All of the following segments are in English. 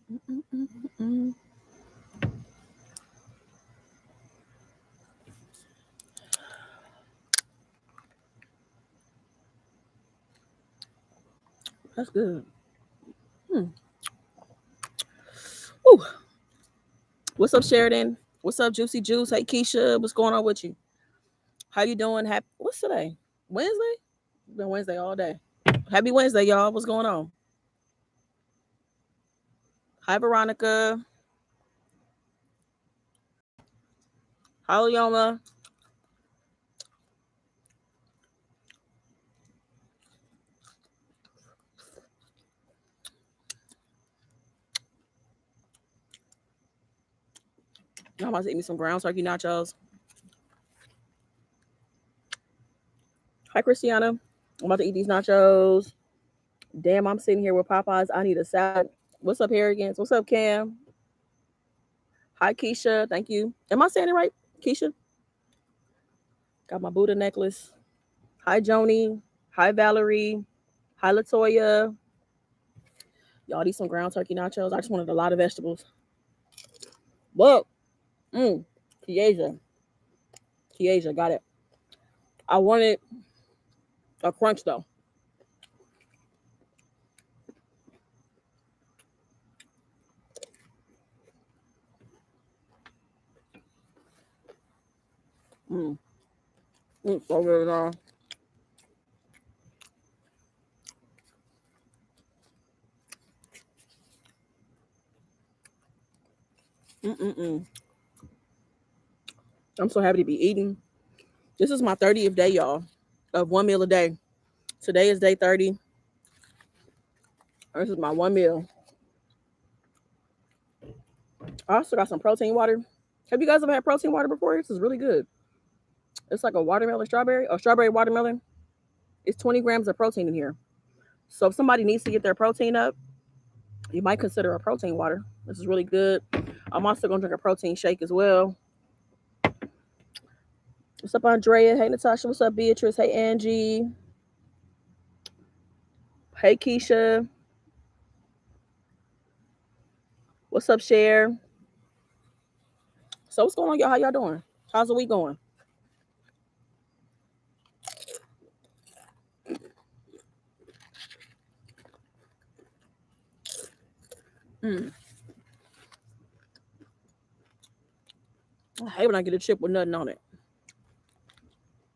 That's good. Hmm. Whew. What's up, Sheridan? What's up, Juicy Juice? Hey, Keisha. What's going on with you? How you doing? Happy. What's today? Wednesday? It's been Wednesday all day. Happy Wednesday, y'all. What's going on? Hi, Veronica. Hi, Leoma. I'm about to eat me some ground turkey nachos. Hi, Christiana. I'm about to eat these nachos. Damn, I'm sitting here with Popeyes. I need a salad. What's up, Harrigans? What's up, Cam? Hi, Keisha. Thank you. Am I saying it right, Keisha? Got my Buddha necklace. Hi, Joni. Hi, Valerie. Hi, Latoya. Y'all need some ground turkey nachos. I just wanted a lot of vegetables. Look. Mmm. Kiesia. Kiesia. Got it. I wanted a crunch, though. Mmm. So good, y'all. Mm-mm-mm. I'm so happy to be eating. This is my 30th day, y'all, of one meal a day. Today is day 30. This is my one meal. I also got some protein water. Have you guys ever had protein water before? This is really good. It's like a watermelon strawberry or strawberry watermelon. It's 20 grams of protein in here. So if somebody needs to get their protein up, you might consider a protein water. This is really good. I'm also gonna drink a protein shake as well. What's up, Andrea? Hey, Natasha. What's up, Beatrice? Hey, Angie. Hey, Keisha. What's up, Cher? So what's going on, y'all? How y'all doing? How's the week going? Mm. I hate when I get a chip with nothing on it.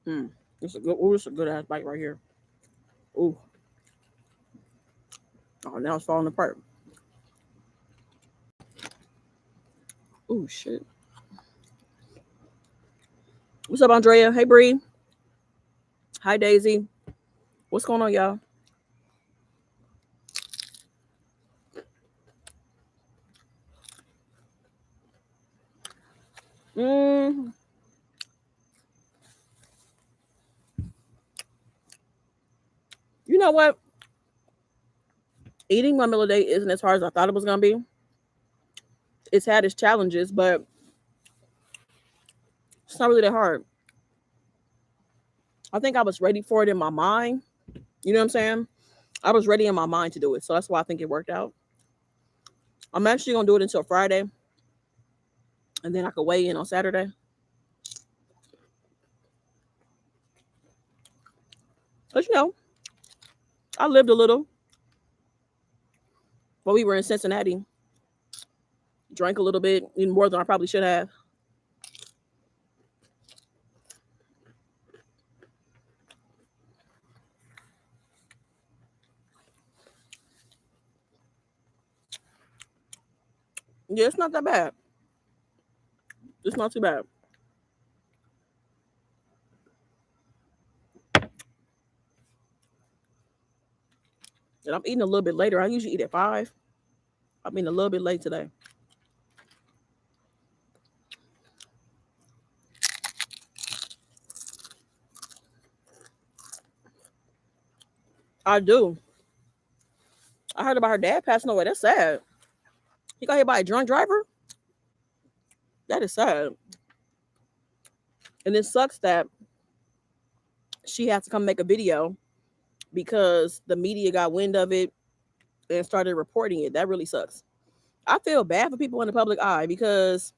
Mm. It's a good. Ooh, it's a good ass bite right here. Ooh. Oh, now it's falling apart. Ooh, shit. What's up, Andrea? Hey, Bree. Hi, Daisy. What's going on, y'all? Mm. You know what? Eating one meal a day isn't as hard as I thought it was gonna be. It's had its challenges, but it's not really that hard. I think I was ready for it in my mind. You know what I'm saying? I was ready in my mind to do it, so that's why I think it worked out. I'm actually gonna do it until Friday, and then I could weigh in on Saturday. But you know, I lived a little while we were in Cincinnati. Drank a little bit, even more than I probably should have. Yeah, it's not that bad. It's not too bad. And I'm eating a little bit later. I usually eat at 5. I'm eating a little bit late today. I do. I heard about her dad passing away. That's sad. He got hit by a drunk driver. That is sad. And it sucks that she had to come make a video because the media got wind of it and started reporting it. That really sucks. I feel bad for people in the public eye because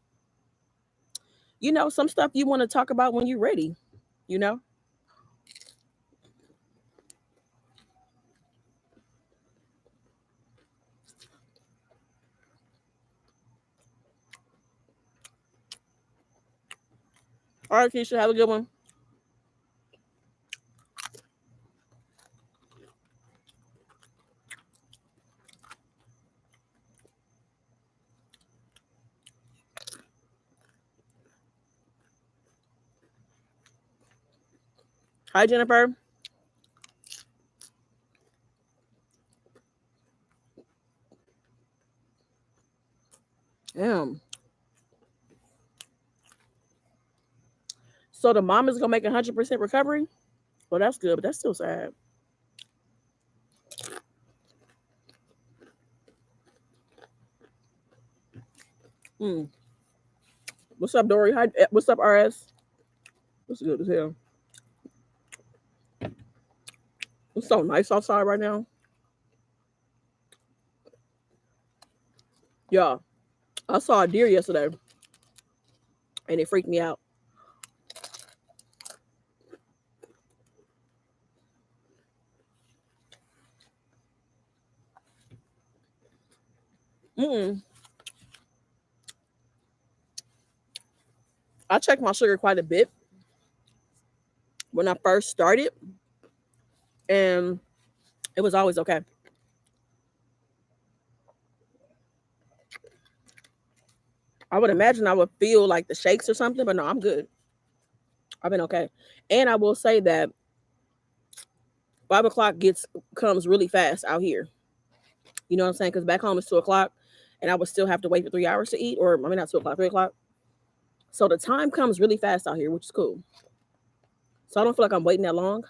some stuff you want to talk about when you're ready. You know. All right, Keisha, have a good one. Hi, Jennifer. Damn. So the mom is gonna make 100% recovery. Well, that's good, but that's still sad. Hmm. What's up, Dory? Hi, what's up, RS? What's good as hell? It's so nice outside right now. Yeah, I saw a deer yesterday, and it freaked me out. Mm. I checked my sugar quite a bit when I first started, and it was always okay. I would imagine I would feel like the shakes or something, but no, I'm good. I've been okay. And I will say that 5 o'clock gets comes really fast out here. You know what I'm saying? Because back home it's 2 o'clock, and I would still have to wait for 3 hours to eat, or I mean not 2 o'clock, 3 o'clock. So the time comes really fast out here, which is cool. So I don't feel like I'm waiting that long.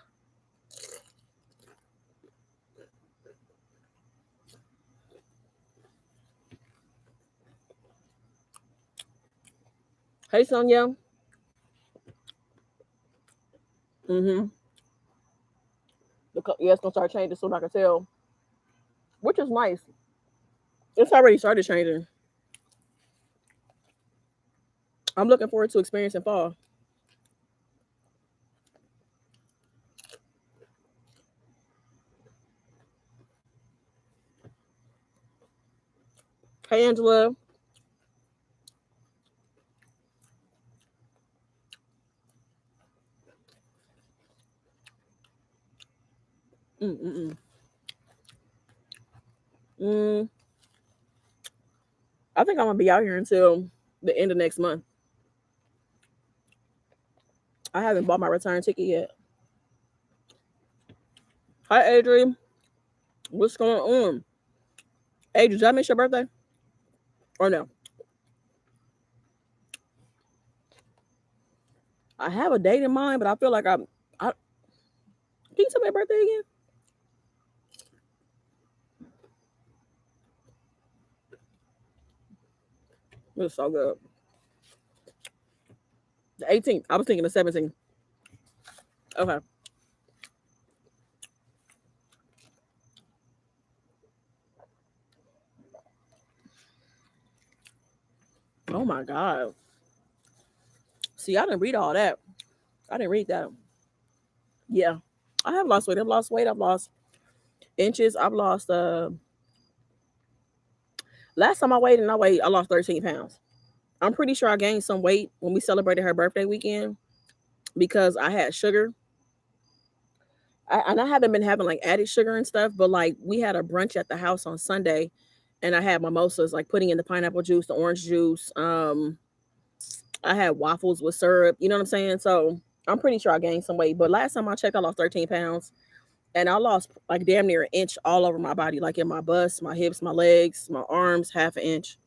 Hey, Sonia. Mm-hmm. Yeah, it's gonna start changing soon. I can tell, which is nice. It's already started changing. I'm looking forward to experiencing fall. Hey, Angela. Mm-mm-mm. Mm, I think I'm gonna be out here until the end of next month. I haven't bought my return ticket yet. Hi, Adrian. What's going on? Adrian, did I miss your birthday or no? I have a date in mind, but I feel like I can you tell me your birthday again? It was so good. The 18th. I was thinking the 17th. Okay. Oh my God. See, I didn't read all that. I didn't read that. Yeah. I have lost weight. I've lost weight. I've lost inches. I've lost last time I weighed and I lost 13 pounds. I'm pretty sure I gained some weight when we celebrated her birthday weekend because I had sugar. And I haven't been having like added sugar and stuff, but like we had a brunch at the house on Sunday and I had mimosas, like putting in the pineapple juice, the orange juice. I had waffles with syrup, you know what I'm saying? So I'm pretty sure I gained some weight. But last time I checked, I lost 13 pounds. And I lost like damn near an inch all over my body, like in my bust, my hips, my legs, my arms, half an inch.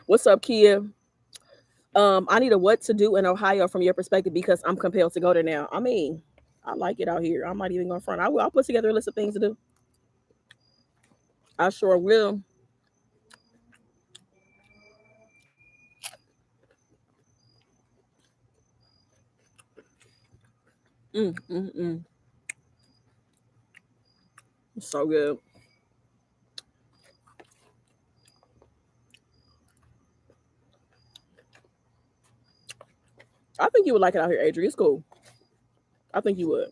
What's up, Kia? I need a what to do in Ohio from your perspective because I'm compelled to go there now. I mean, I like it out here. I'm not even going front. I'll put together a list of things to do. I sure will. Mm. So good. I think you would like it out here, Adrian. It's cool. I think you would.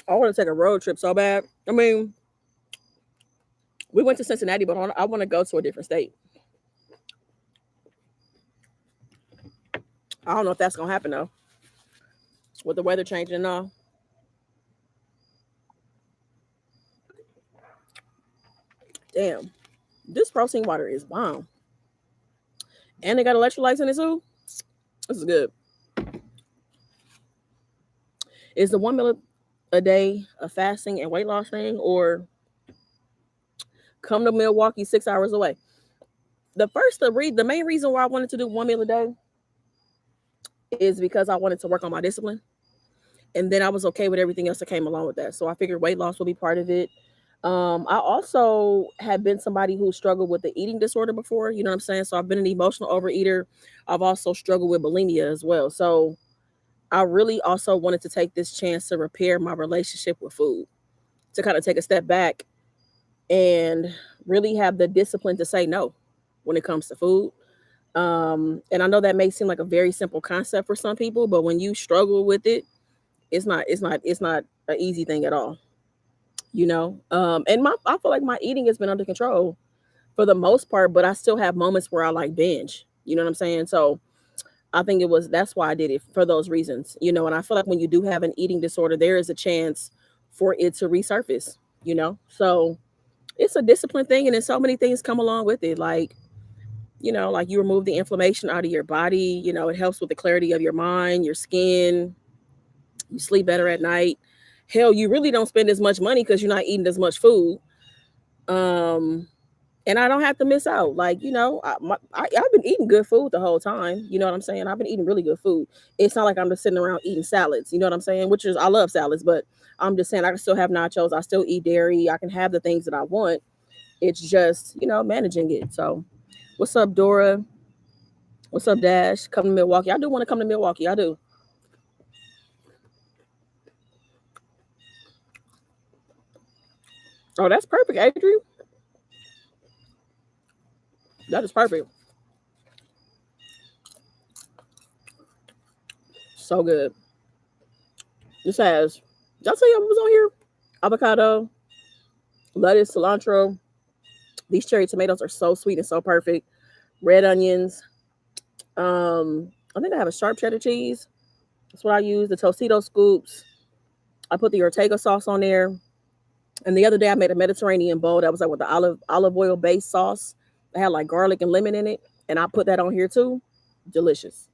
I want to take a road trip so bad. I mean, we went to Cincinnati, but I want to go to a different state. I don't know if that's gonna happen though, with the weather changing and all. Damn, this protein water is bomb, and they got electrolytes in it too. This is good. Is the 1 meal a day a fasting and weight loss thing, or come to Milwaukee 6 hours away? The main reason why I wanted to do 1 meal a day is because I wanted to work on my discipline, and then I was okay with everything else that came along with that. So I figured weight loss will be part of it. I also have been somebody who struggled with the eating disorder before. You know what I'm saying? So I've been an emotional overeater. I've also struggled with bulimia as well. So I really also wanted to take this chance to repair my relationship with food, to kind of take a step back and really have the discipline to say no when it comes to food. And I know that may seem like a very simple concept for some people, but when you struggle with it, it's not an easy thing at all. And I feel like my eating has been under control for the most part, but I still have moments where I like binge. You know what I'm saying? So I think that's why I did it for those reasons. And I feel like when you do have an eating disorder, there is a chance for it to resurface. So it's a discipline thing, and then so many things come along with it. Like you remove the inflammation out of your body, it helps with the clarity of your mind, your skin, you sleep better at night. Hell, you really don't spend as much money because you're not eating as much food. Um, and I don't have to miss out. I've been eating good food the whole time. You know what I'm saying? I've been eating really good food. It's not like I'm just sitting around eating salads. You know what I'm saying? Which is, I love salads, but I'm just saying I can still have nachos. I still eat dairy. I can have the things that I want. It's just, managing it. So, what's up, Dora? What's up, Dash? Come to Milwaukee. I do want to come to Milwaukee. I do. Oh, that's perfect, Adrian. That is perfect. So good. This has, did I tell you what was on here? Avocado, lettuce, cilantro. These cherry tomatoes are so sweet and so perfect. Red onions. I think I have a sharp cheddar cheese. That's what I use. The Tostito scoops. I put the Ortega sauce on there. And the other day I made a Mediterranean bowl that was like with the olive oil based sauce. It had like garlic and lemon in it. And I put that on here too. Delicious.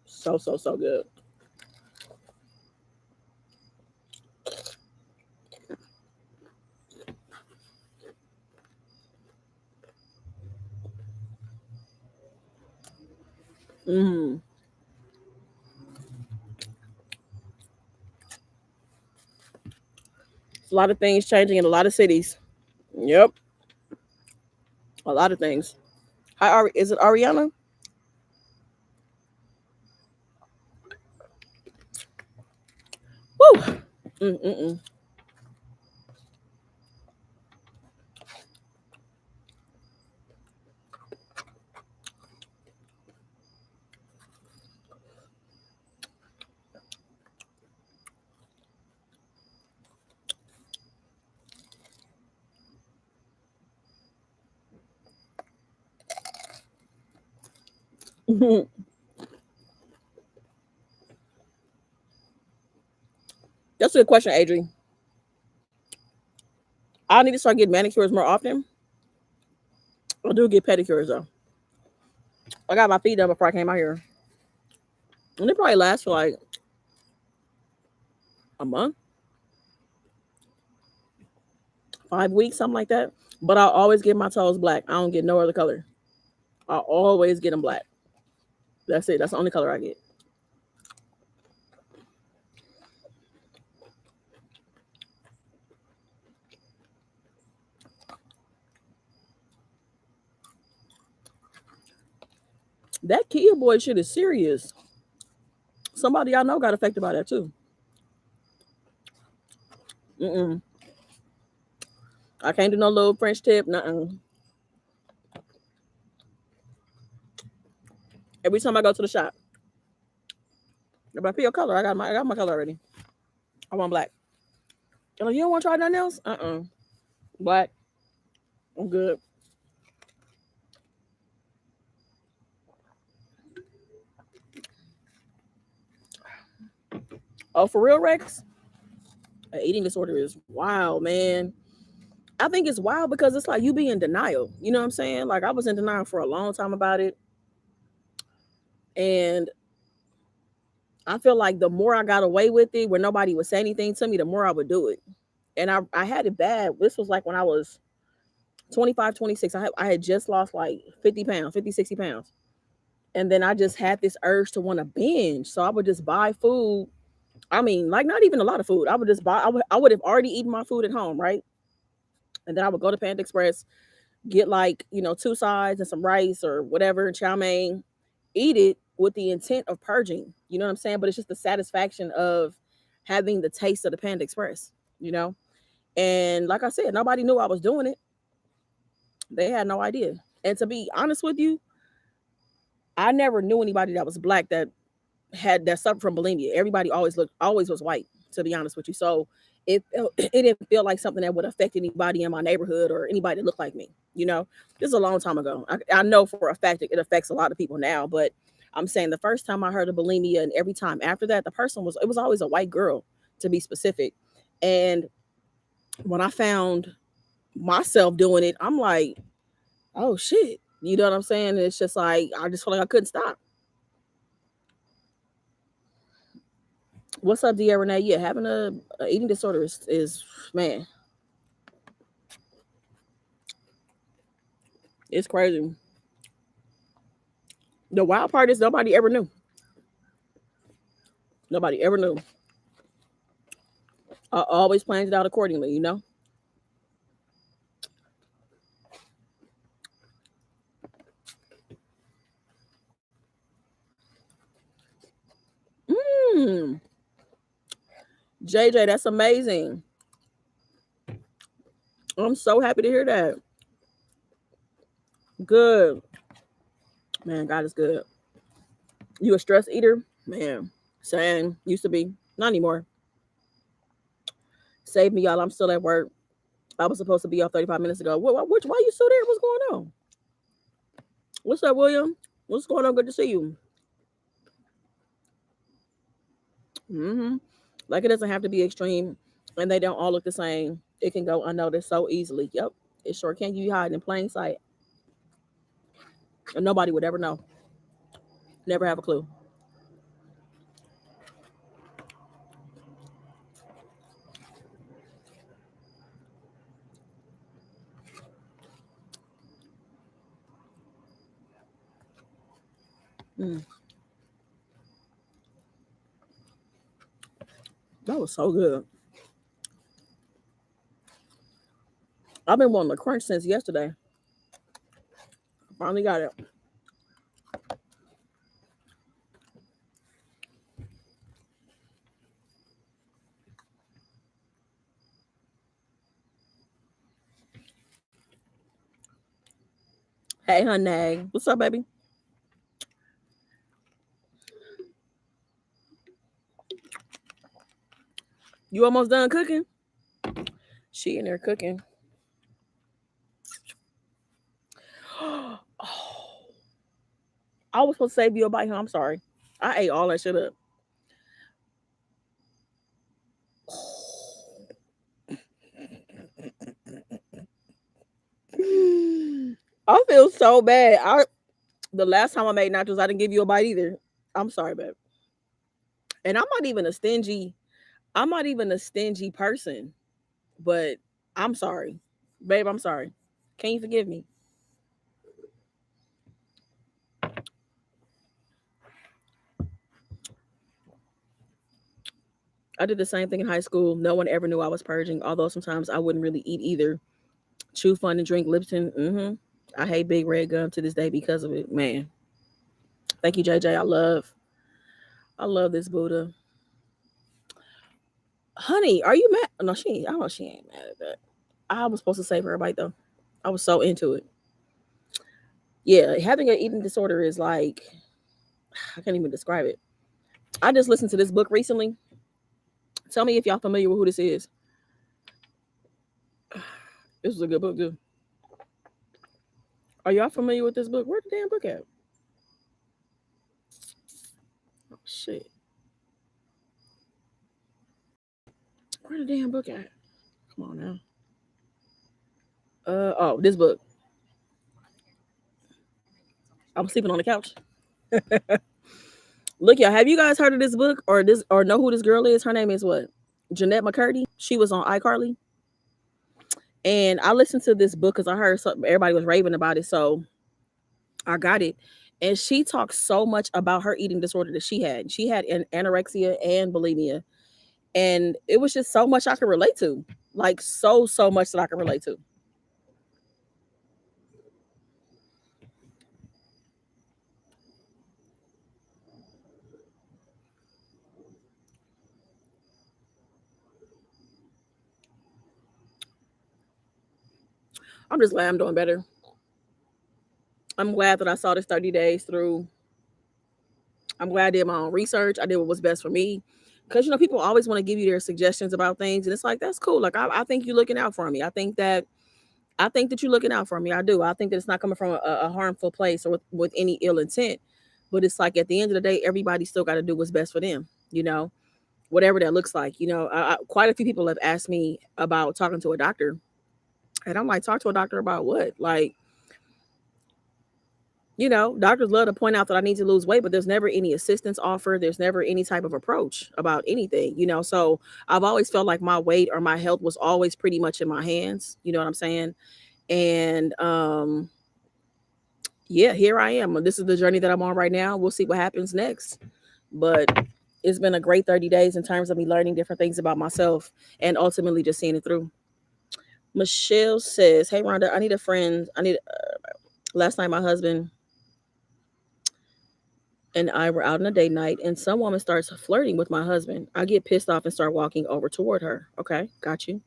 So, so, so good. Mm. A lot of things changing in a lot of cities. Yep. A lot of things. Hi, is it Ariana? Woo! Mm-mm-mm. That's a good question, Adrian. I need to start getting manicures more often. I do get pedicures though. I got my feet done before I came out here. And they probably last for like a month, 5 weeks, something like that. But I always get my toes black. I don't get no other color. I always get them black. That's it. That's the only color I get. That Kia boy shit is serious. Somebody I know got affected by that too. Mm-mm. I can't do no little French tip. Nothing. Every time I go to the shop, if I pick your color, I got my color already. I want black. They're like, you don't want to try nothing else? Black. I'm good. Oh, for real, Rex? An eating disorder is wild, man. I think it's wild because it's like you be in denial. You know what I'm saying? Like I was in denial for a long time about it. And I feel like the more I got away with it, where nobody would say anything to me, the more I would do it. And I had it bad. This was like when I was 25, 26. I had just lost like 50 pounds, 50, 60 pounds. And then I just had this urge to want to binge. So I would just buy food. I mean, like not even a lot of food. I would just buy, I would have already eaten my food at home, right? And then I would go to Panda Express, get like, two sides and some rice or whatever, chow mein, eat it with the intent of purging. You know what I'm saying? But it's just the satisfaction of having the taste of the Panda Express, you know? And like I said, nobody knew I was doing it. They had no idea. And to be honest with you, I never knew anybody that was black that suffered from bulimia. Everybody always was white, to be honest with you. So it didn't feel like something that would affect anybody in my neighborhood or anybody that looked like me. This is a long time ago. I know for a fact it affects a lot of people now, but I'm saying the first time I heard of bulimia and every time after that, it was always a white girl, to be specific. And when I found myself doing it, I'm like, oh shit. You know what I'm saying? It's just like I just feel like I couldn't stop. What's up, De'Ara Renee? Yeah, having a eating disorder is man, it's crazy. The wild part is nobody ever knew. Nobody ever knew. I always planned it out accordingly. Mm. JJ, that's amazing. I'm so happy to hear that. Good. Man, God is good. You a stress eater? Man, same. Used to be. Not anymore. Save me, y'all. I'm still at work. I was supposed to be off 35 minutes ago. Why you still there? What's going on? What's up, William? What's going on? Good to see you. hmm Like it doesn't have to be extreme, and they don't all look the same. It can go unnoticed so easily. Yep, it sure can. You hide in plain sight, and nobody would ever know. Never have a clue. Mm, that was so good. I've been wanting the crunch since yesterday. Finally got it. Hey, honey, what's up, baby? You almost done cooking? She in there cooking. Oh, I was supposed to save you a bite, huh? I'm sorry. I ate all that shit up. I feel so bad. The last time I made nachos, I didn't give you a bite either. I'm sorry, babe. And I'm not even a stingy person, but I'm sorry. Babe, I'm sorry. Can you forgive me? I did the same thing in high school. No one ever knew I was purging, although sometimes I wouldn't really eat either. Chew fun and drink Lipton. I hate Big Red Gum to this day because of it, man. Thank you, JJ. I love this Buddha. Honey, are you mad? No, she ain't. I know she ain't mad at that. I was supposed to save her bite though. I was so into it. Yeah, having an eating disorder is like I can't even describe it. I just listened to this book recently. Tell me if y'all familiar with who this is. This was a good book, too. Are y'all familiar with this book? Where the damn book at? Oh shit. Where the damn book at? Come on now. Oh, this book. I was sleeping on the couch. Look, y'all, have you guys heard of this book or know who this girl is? Her name is what? Jeanette McCurdy. She was on iCarly. And I listened to this book because I heard something everybody was raving about it. So I got it. And she talks so much about her eating disorder that she had. She had an anorexia and bulimia. And it was just so much I could relate to. Like so much that I could relate to. I'm just glad I'm doing better. I'm glad that I saw this 30 days through. I'm glad I did my own research. I did what was best for me. Because, people always want to give you their suggestions about things. And it's like, that's cool. Like, I think you're looking out for me. I think that you're looking out for me. I do. I think that it's not coming from a harmful place or with any ill intent. But it's like at the end of the day, everybody still got to do what's best for them, whatever that looks like. Quite a few people have asked me about talking to a doctor. And I'm like, talk to a doctor about what? Like, doctors love to point out that I need to lose weight, but there's never any assistance offered. There's never any type of approach about anything. So I've always felt like my weight or my health was always pretty much in my hands. You know what I'm saying? And yeah, here I am. This is the journey that I'm on right now. We'll see what happens next. But it's been a great 30 days in terms of me learning different things about myself and ultimately just seeing it through. Michelle says, "Hey Rhonda, I need a friend. Last night my husband and I were out on a date night, and some woman starts flirting with my husband. I get pissed off and start walking over toward her. Okay, got you.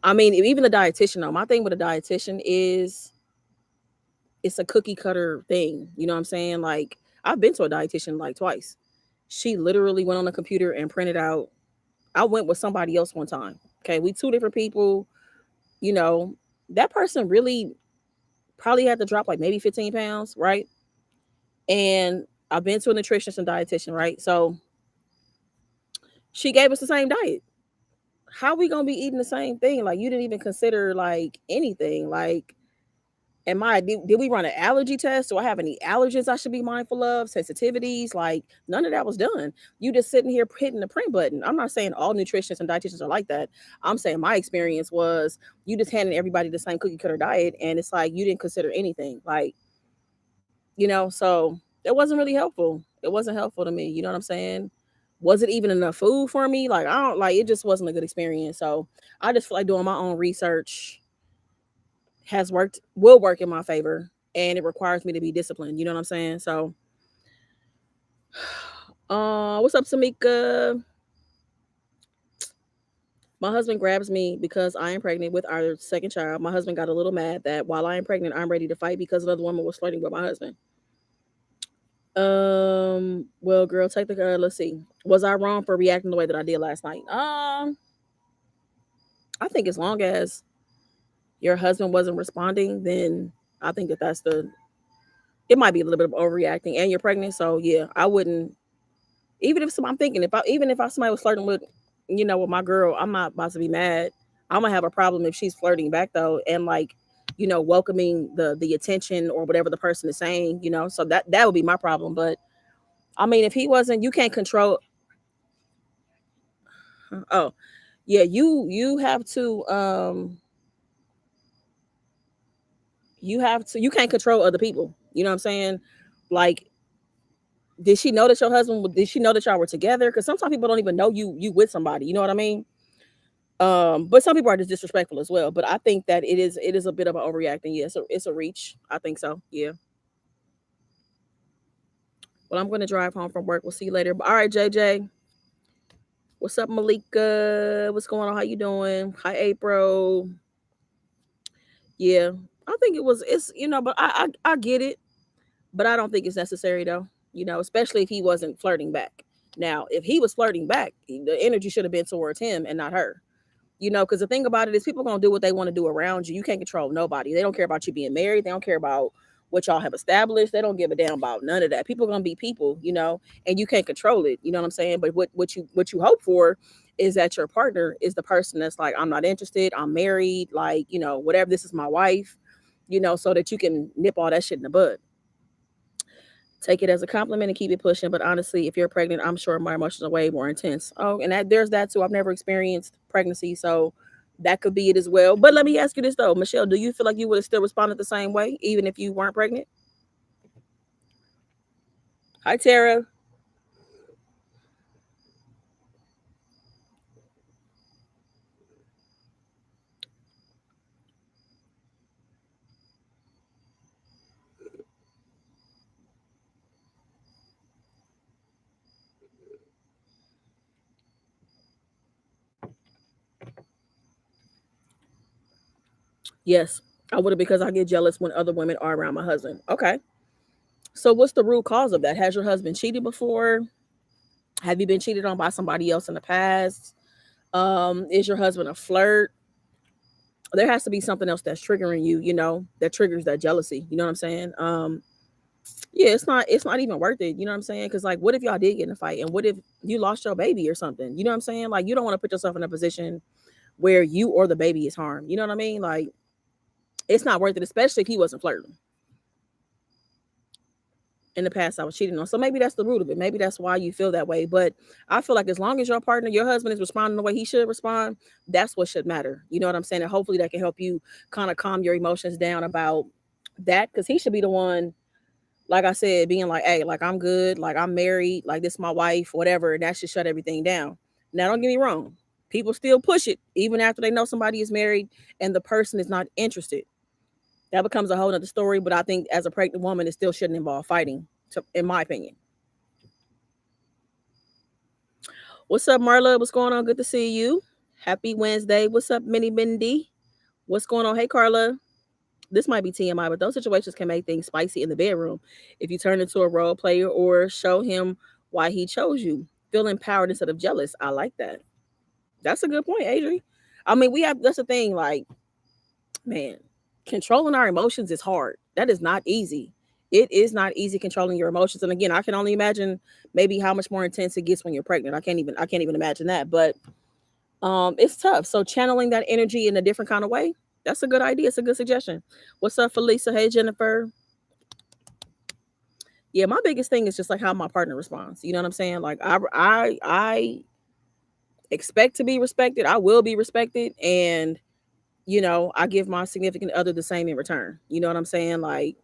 I mean, even the dietitian, though, my thing with a dietitian is it's a cookie cutter thing. You know what I'm saying? Like, I've been to a dietitian like twice. She literally went on the computer and printed out. I went with somebody else one time. Okay, we two different people. You know, that person really probably had to drop like maybe 15 pounds, right? And I've been to a nutritionist and dietitian, right? So she gave us the same diet. How we gonna be eating the same thing? Like you didn't even consider like anything. Like, did we run an allergy test? Do I have any allergens I should be mindful of? Sensitivities? Like none of that was done. You just sitting here hitting the print button. I'm not saying all nutritionists and dietitians are like that. I'm saying my experience was you just handing everybody the same cookie cutter diet, and it's like you didn't consider anything. Like, so it wasn't really helpful. It wasn't helpful to me. You know what I'm saying? Was it even enough food for me? Like, I don't like it, just wasn't a good experience. So I just feel like doing my own research will work in my favor. And it requires me to be disciplined. You know what I'm saying? So what's up, Samika? My husband grabs me because I am pregnant with our second child. My husband got a little mad that while I am pregnant, I'm ready to fight because another woman was flirting with my husband. Well, girl, take the let's see. Was I wrong for reacting the way that I did last night? I think as long as your husband wasn't responding, then I think that's it might be a little bit of overreacting and you're pregnant. So yeah, I wouldn't, I'm thinking if I somebody was flirting with my girl, I'm not about to be mad. I'm gonna have a problem if she's flirting back though, and like, welcoming the attention or whatever the person is saying, so that would be my problem. But I mean, if he wasn't, you can't control. Oh, yeah, you have to you can't control other people. You know what I'm saying? Like, did she know that y'all were together? Because sometimes people don't even know you with somebody. You know what I mean? But some people are just disrespectful as well. But I think that it is a bit of an overreacting. Yeah, it's a reach. I think so. Yeah. Well, I'm going to drive home from work. We'll see you later. All right, JJ. What's up, Malika? What's going on? How you doing? Hi, April. Yeah, I think it's but I get it, but I don't think it's necessary though. Especially if he wasn't flirting back. Now, if he was flirting back, the energy should have been towards him and not her. Because the thing about it is people gonna do what they want to do around you. You can't control nobody. They don't care about you being married. They don't care about what y'all have established. They don't give a damn about none of that. People gonna be people, and you can't control it. You know what I'm saying? But what you hope for is that your partner is the person that's like, I'm not interested. I'm married. Like, whatever. This is my wife. So that you can nip all that shit in the bud. Take it as a compliment and keep it pushing. But honestly, if you're pregnant, I'm sure my emotions are way more intense. Oh, and there's that too. I've never experienced pregnancy, so that could be it as well. But let me ask you this though, Michelle, do you feel like you would have still responded the same way, even if you weren't pregnant? Hi, Tara. Yes, I would have because I get jealous when other women are around my husband. Okay. So what's the root cause of that? Has your husband cheated before? Have you been cheated on by somebody else in the past? Is your husband a flirt? There has to be something else that's triggering you, that triggers that jealousy. You know what I'm saying? Yeah, it's not even worth it. You know what I'm saying? Because like, what if y'all did get in a fight, and what if you lost your baby or something? You know what I'm saying? Like, you don't want to put yourself in a position where you or the baby is harmed. You know what I mean? Like, it's not worth it, especially if he wasn't flirting. In the past, I was cheating on. So maybe that's the root of it. Maybe that's why you feel that way. But I feel like as long as your partner, your husband is responding the way he should respond, that's what should matter. You know what I'm saying? And hopefully that can help you kind of calm your emotions down about that, because he should be the one, like I said, being like, hey, like I'm good, like I'm married, like this is my wife, whatever. And that should shut everything down. Now, don't get me wrong. People still push it even after they know somebody is married and the person is not interested. That becomes a whole other story. But I think as a pregnant woman, it still shouldn't involve fighting, in my opinion. What's up, Marla? What's going on? Good to see you. Happy Wednesday. What's up, Minnie Mindy? What's going on? Hey, Carla. This might be TMI, but those situations can make things spicy in the bedroom. If you turn into a role player or show him why he chose you, feel empowered instead of jealous. I like that. That's a good point, Adri. I mean, that's the thing. Like, man, controlling our emotions is hard. That is not easy. It is not easy controlling your emotions. And again, I can only imagine maybe how much more intense it gets when you're pregnant. I can't even imagine that. But it's tough. So channeling that energy in a different kind of way, that's a good idea. It's a good suggestion. What's up, Felisa? Hey, Jennifer. Yeah, my biggest thing is just like how my partner responds. You know what I'm saying? Like I expect to be respected. I will be respected, and I give my significant other the same in return. You know what I'm saying? Like,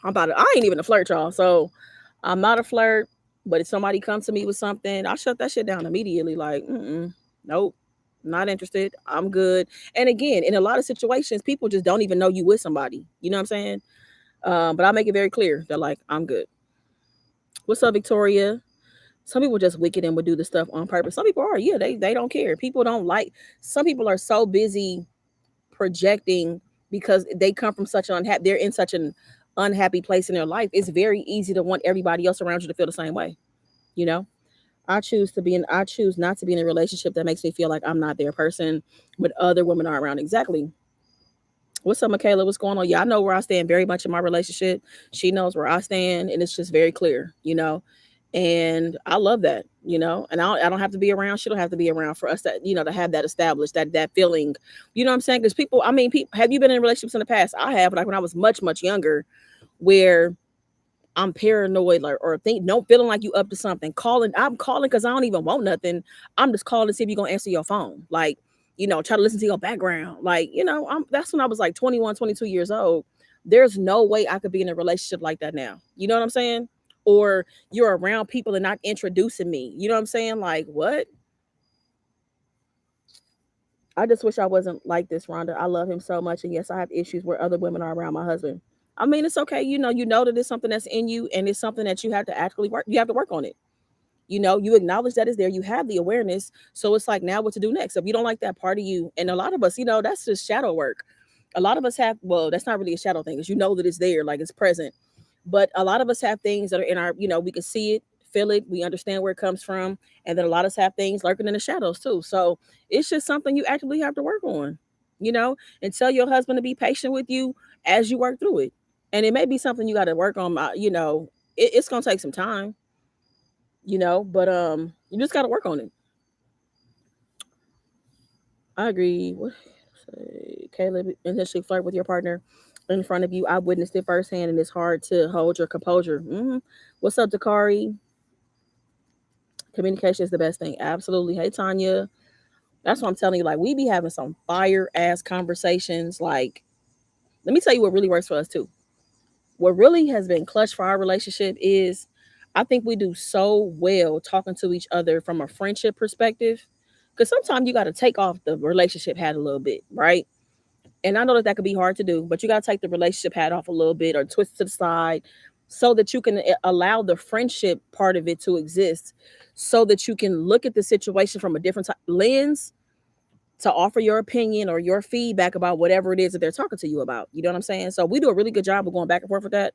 I ain't even a flirt, y'all. So I'm not a flirt. But if somebody comes to me with something, I shut that shit down immediately. Like, nope, not interested. I'm good. And again, in a lot of situations, people just don't even know you with somebody. You know what I'm saying? But I make it very clear that like I'm good. What's up, Victoria? Some people just wicked and would do the stuff on purpose. Some people are, yeah, they don't care. People don't like. Some people are so busy projecting because they come from such an unhappy. They're in such an unhappy place in their life. It's very easy to want everybody else around you to feel the same way. You know, I choose not to be in a relationship that makes me feel like I'm not their person, but other women are around. Exactly. What's up, Michaela? What's going on? Yeah, I know where I stand very much in my relationship. She knows where I stand, and it's just very clear. And I love that. And I don't have to be around. She don't have to be around for us to have that established, that feeling. You know what I'm saying? Because people, I mean, people, have you been in relationships in the past? I have, like when I was much, much younger, where I'm paranoid, like, or think no feeling like you up to something. I'm calling because I don't even want nothing. I'm just calling to see if you're gonna answer your phone. Like, try to listen to your background. Like, that's when I was like 21, 22 years old. There's no way I could be in a relationship like that now. You know what I'm saying? Or you're around people and not introducing me. You know what I'm saying? Like, what? I just wish I wasn't like this, Rhonda. I love him so much. And yes, I have issues where other women are around my husband. I mean, it's okay. You know that it's something that's in you, and it's something that you have to actually work. You have to work on it. You acknowledge that it's there. You have the awareness. So it's like, now what to do next? If you don't like that part of you, and a lot of us, that's just shadow work. A lot of us have, well, that's not really a shadow thing, because you know that it's there, like it's present. But a lot of us have things that are in our, we can see it, feel it, we understand where it comes from. And then a lot of us have things lurking in the shadows too. So it's just something you actively have to work on, you know, and tell your husband to be patient with you as you work through it. And it may be something you got to work on, it's going to take some time, but you just got to work on it. I agree. What say, Caleb, initially flirt with your partner in front of you. I witnessed it firsthand, and it's hard to hold your composure. What's up, Dakari? Communication is the best thing. Absolutely. Hey, Tanya. That's what I'm telling you. Like, we be having some fire ass conversations. Like, let me tell you what really works for us too. What really has been clutch for our relationship is, I think we do so well talking to each other from a friendship perspective. Because sometimes you got to take off the relationship hat a little bit, right? And I know that that could be hard to do, but you got to take the relationship hat off a little bit or twist it to the side, so that you can allow the friendship part of it to exist, so that you can look at the situation from a different lens to offer your opinion or your feedback about whatever it is that they're talking to you about. You know what I'm saying? So we do a really good job of going back and forth with that.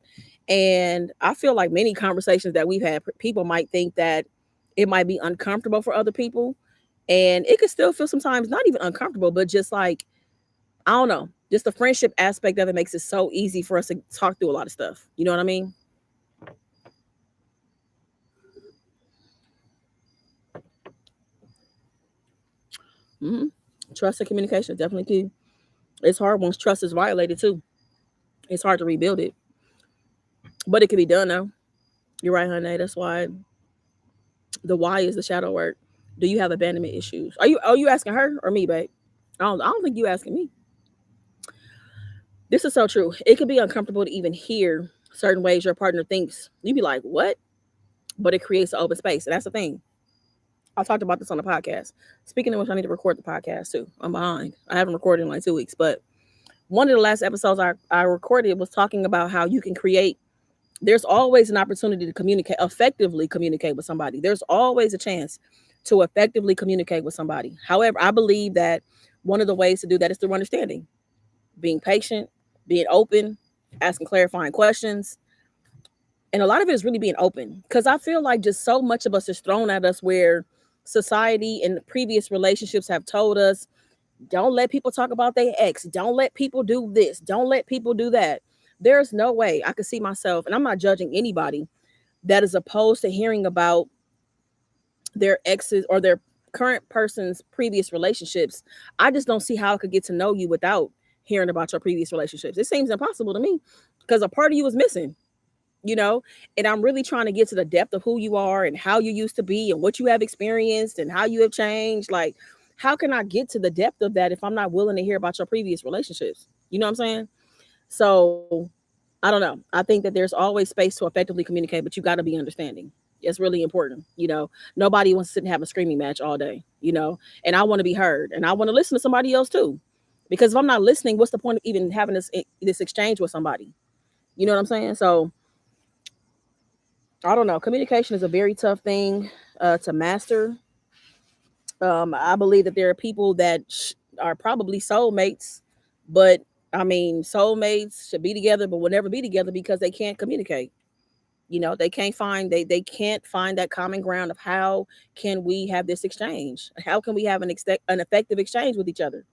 And I feel like many conversations that we've had, people might think that it might be uncomfortable for other people. And it could still feel sometimes not even uncomfortable, but just like, I don't know, just the friendship aspect of it makes it so easy for us to talk through a lot of stuff. You know what I mean? hmm Trust and communication is definitely key. It's hard once trust is violated too. It's hard to rebuild it, but it can be done though. You're right, honey. That's why the why is the shadow work. Do you have abandonment issues? Are you asking her or me, babe? I don't think you asking me. This is so true. It can be uncomfortable to even hear certain ways your partner thinks. You be like, what? But it creates an open space. And that's the thing. I talked about this on the podcast. Speaking of which, I need to record the podcast too. I'm behind. I haven't recorded in like 2 weeks. But one of the last episodes I recorded was talking about how you can create, there's always an opportunity to effectively communicate with somebody. There's always a chance to effectively communicate with somebody. However, I believe that one of the ways to do that is through understanding, being patient, being open, asking clarifying questions. And a lot of it is really being open, because I feel like just so much of us is thrown at us where society and previous relationships have told us, don't let people talk about their ex, don't let people do this, don't let people do that. There's no way I could see myself, and I'm not judging anybody that is opposed to hearing about their exes or their current person's previous relationships. I just don't see how I could get to know you without hearing about your previous relationships. It seems impossible to me, because a part of you is missing, you know. And I'm really trying to get to the depth of who you are and how you used to be and what you have experienced and how you have changed. Like, how can I get to the depth of that if I'm not willing to hear about your previous relationships? You know what I'm saying? So I don't know. I think that there's always space to effectively communicate, but you got to be understanding. It's really important. Nobody wants to sit and have a screaming match all day, and I want to be heard, and I want to listen to somebody else too. Because if I'm not listening, what's the point of even having this exchange with somebody? You know what I'm saying? So I don't know. Communication is a very tough thing to master. I believe that there are people that are probably soulmates, but I mean, soulmates should be together, but will never be together because they can't communicate. They can't find that common ground of how can we have this exchange? How can we have an effective exchange with each other?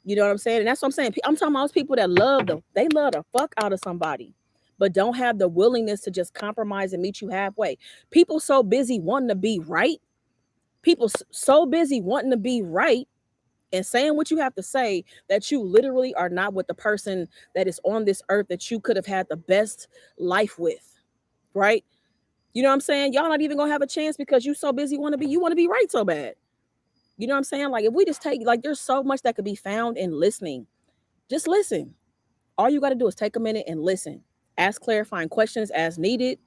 You know what I'm saying? And that's what I'm saying. I'm talking about those people that they love the fuck out of somebody, but don't have the willingness to just compromise and meet you halfway. People so busy wanting to be right. People so busy wanting to be right and saying what you have to say, that you literally are not with the person that is on this earth that you could have had the best life with, right? You know what I'm saying? Y'all not even gonna have a chance because you so busy you want to be right so bad. You know what I'm saying? Like, if we just take, like, there's so much that could be found in listening. Just listen. All you got to do is take a minute and listen. Ask clarifying questions as needed,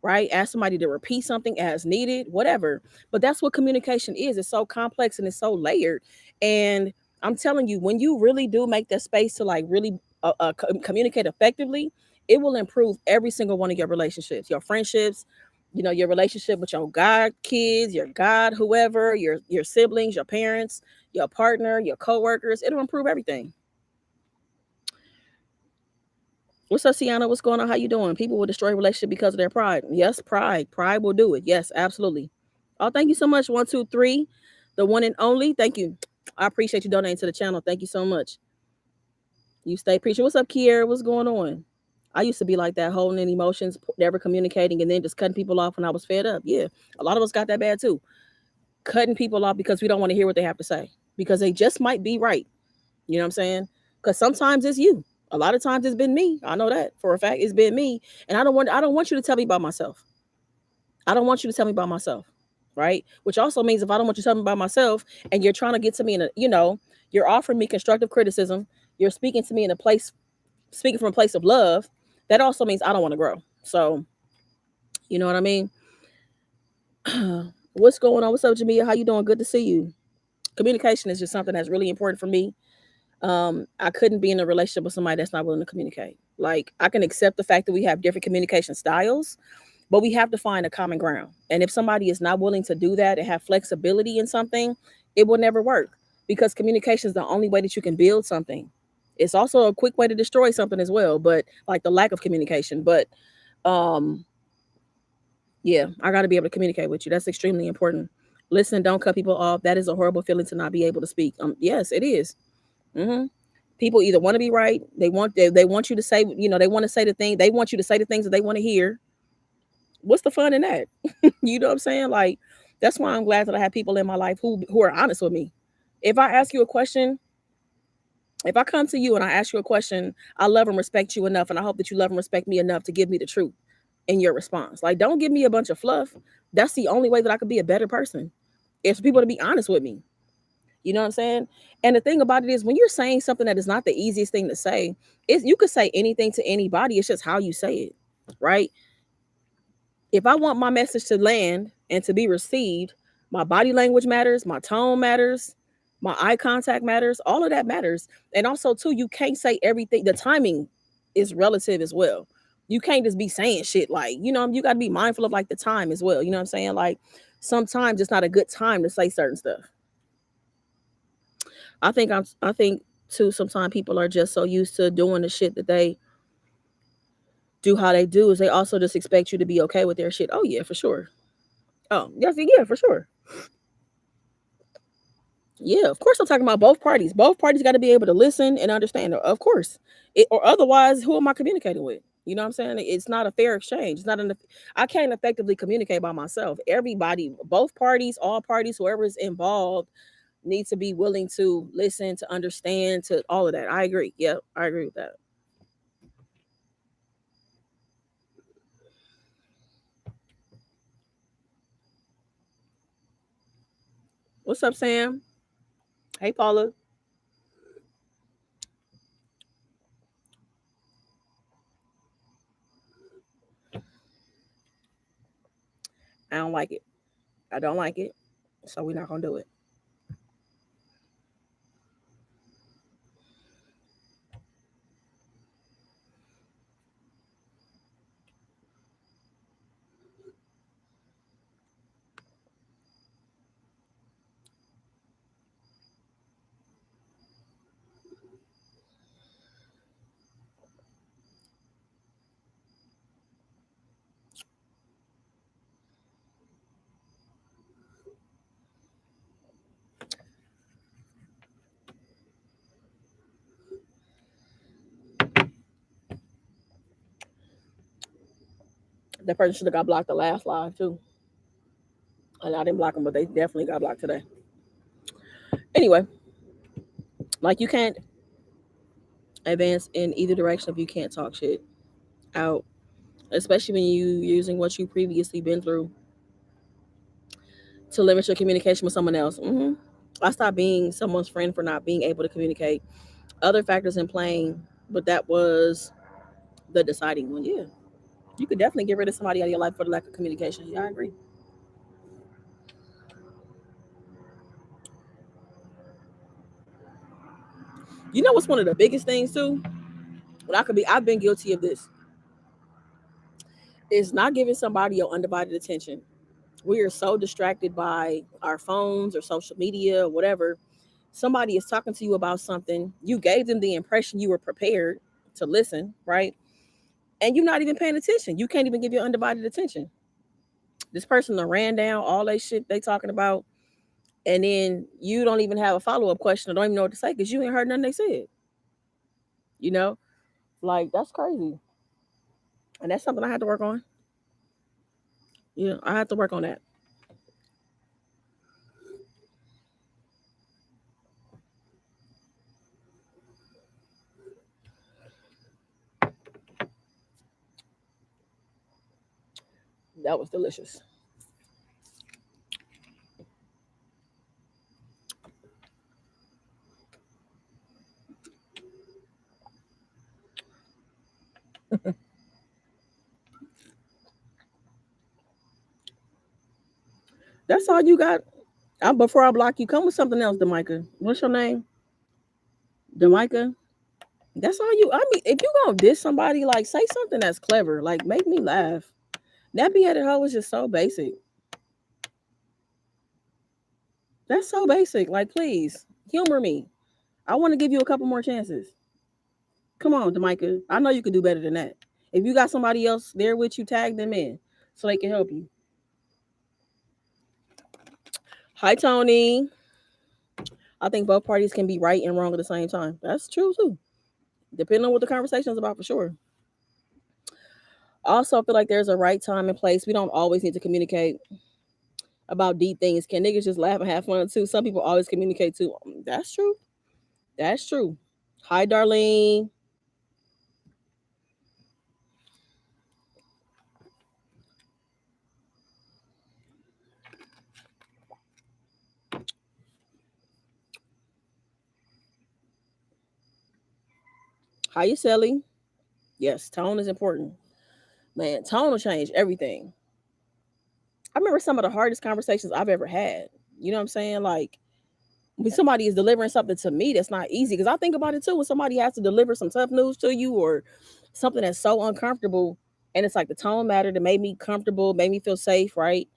right? Ask somebody to repeat something as needed, whatever. But that's what communication is. It's so complex and it's so layered. And I'm telling you, when you really do make that space to like really communicate effectively, it will improve every single one of your relationships, your friendships, your relationship with your God kids, your God whoever, your siblings, your parents, your partner, your coworkers. It'll improve everything. What's up, Sienna? What's going on? How you doing? People will destroy a relationship because of their pride. Yes, pride. Pride will do it. Yes, absolutely. Oh, thank you so much. 123, the one and only. Thank you. I appreciate you donating to the channel. Thank you so much. You stay preaching. What's up, Kiera? What's going on? I used to be like that, holding in emotions, never communicating, and then just cutting people off when I was fed up. Yeah, a lot of us got that bad too. Cutting people off because we don't want to hear what they have to say because they just might be right. You know what I'm saying? Because sometimes it's you. A lot of times it's been me. I know that for a fact. It's been me, and I don't want you to tell me about myself. I don't want you to tell me about myself, right? Which also means if I don't want you to tell me about myself, and you're trying to get to me in a, you're offering me constructive criticism. You're speaking to me in a place, speaking from a place of love. That also means I don't want to grow. So, you know what I mean? What's going on? What's up, Jamia? How you doing? Good to see you. Communication is just something that's really important for me. I couldn't be in a relationship with somebody that's not willing to communicate. Like, I can accept the fact that we have different communication styles, but we have to find a common ground. And if somebody is not willing to do that and have flexibility in something, it will never work because communication is the only way that you can build something. It's also a quick way to destroy something as well, but like the lack of communication. But um, yeah, I got to be able to communicate with you. That's extremely important. Listen, don't cut people off. That is a horrible feeling to not be able to speak. Yes, it is. Hmm. People either want to be right, they want you to say, they want to say the thing, they want you to say the things that they want to hear. What's the fun in that? You know what I'm saying? Like, that's why I'm glad that I have people in my life who are honest with me. If I ask you a question, if I come to you and I ask you a question, I love and respect you enough, and I hope that you love and respect me enough to give me the truth in your response. Like, don't give me a bunch of fluff. That's the only way that I could be a better person. Is for people to be honest with me. You know what I'm saying? And the thing about it is, when you're saying something that is not the easiest thing to say, is you could say anything to anybody. It's just how you say it, right? If I want my message to land and to be received, my body language matters, my tone matters, my eye contact matters, all of that matters. And also, too, you can't say everything. The timing is relative as well. You can't just be saying shit like, you got to be mindful of like the time as well. You know what I'm saying? Like, sometimes it's not a good time to say certain stuff. I think too, sometimes people are just so used to doing the shit that they do how they do is they also just expect you to be okay with their shit. Oh yeah, for sure. Oh, yes, yeah, for sure. Yeah, of course I'm talking about both parties. Both parties got to be able to listen and understand. Of course. Or otherwise, who am I communicating with? You know what I'm saying? It's not a fair exchange. It's not an I can't effectively communicate by myself. Everybody, both parties, all parties, whoever is involved need to be willing to listen, to understand, to all of that. I agree. Yep, I agree with that. What's up, Sam? Hey, Paula. I don't like it. I don't like it. So we're not gonna do it. That person should have got blocked the last live too. And I didn't block them, but they definitely got blocked today. Anyway, like, you can't advance in either direction if you can't talk shit out, especially when you using what you previously been through to limit your communication with someone else. I stopped being someone's friend for not being able to communicate. Other factors in playing, but that was the deciding one. Yeah, you could definitely get rid of somebody out of your life for the lack of communication. Yeah, I agree. You know what's one of the biggest things too? I've been guilty of this. is not giving somebody your undivided attention. We are so distracted by our phones or social media or whatever. Somebody is talking to you about something. You gave them the impression you were prepared to listen, right? And you're not even paying attention. You can't even give your undivided attention. This person done ran down all that shit they talking about, and then you don't even have a follow up question or don't even know what to say because you ain't heard nothing they said. You know, like that's crazy, and that's something I had to work on. Yeah, I had to work on that. That was delicious. That's all you got. Before I block you, come with something else, Demika. What's your name? Demika. That's all you. I mean, if you gonna diss somebody, like say something that's clever, like make me laugh. That beheaded hoe is just so basic. That's so basic. Like, please humor me. I want to give you a couple more chances. Come on, Demika. I know you can do better than that. If you got somebody else there with you, tag them in so they can help you. Hi, Tony. I think both parties can be right and wrong at the same time. That's true too. Depending on what the conversation is about, for sure. I also feel like there's a right time and place. We don't always need to communicate about deep things. Can niggas just laugh and have fun too? Some people always communicate too. That's true. That's true. Hi, Darlene. Hi, you Sally. Yes, tone is important. Man, tone will change everything. I remember some of the hardest conversations I've ever had. You know what I'm saying? Like when somebody is delivering something to me that's not easy, because I think about it too when somebody has to deliver some tough news to you or something that's so uncomfortable, and it's like the tone mattered, it made me comfortable, made me feel safe, right?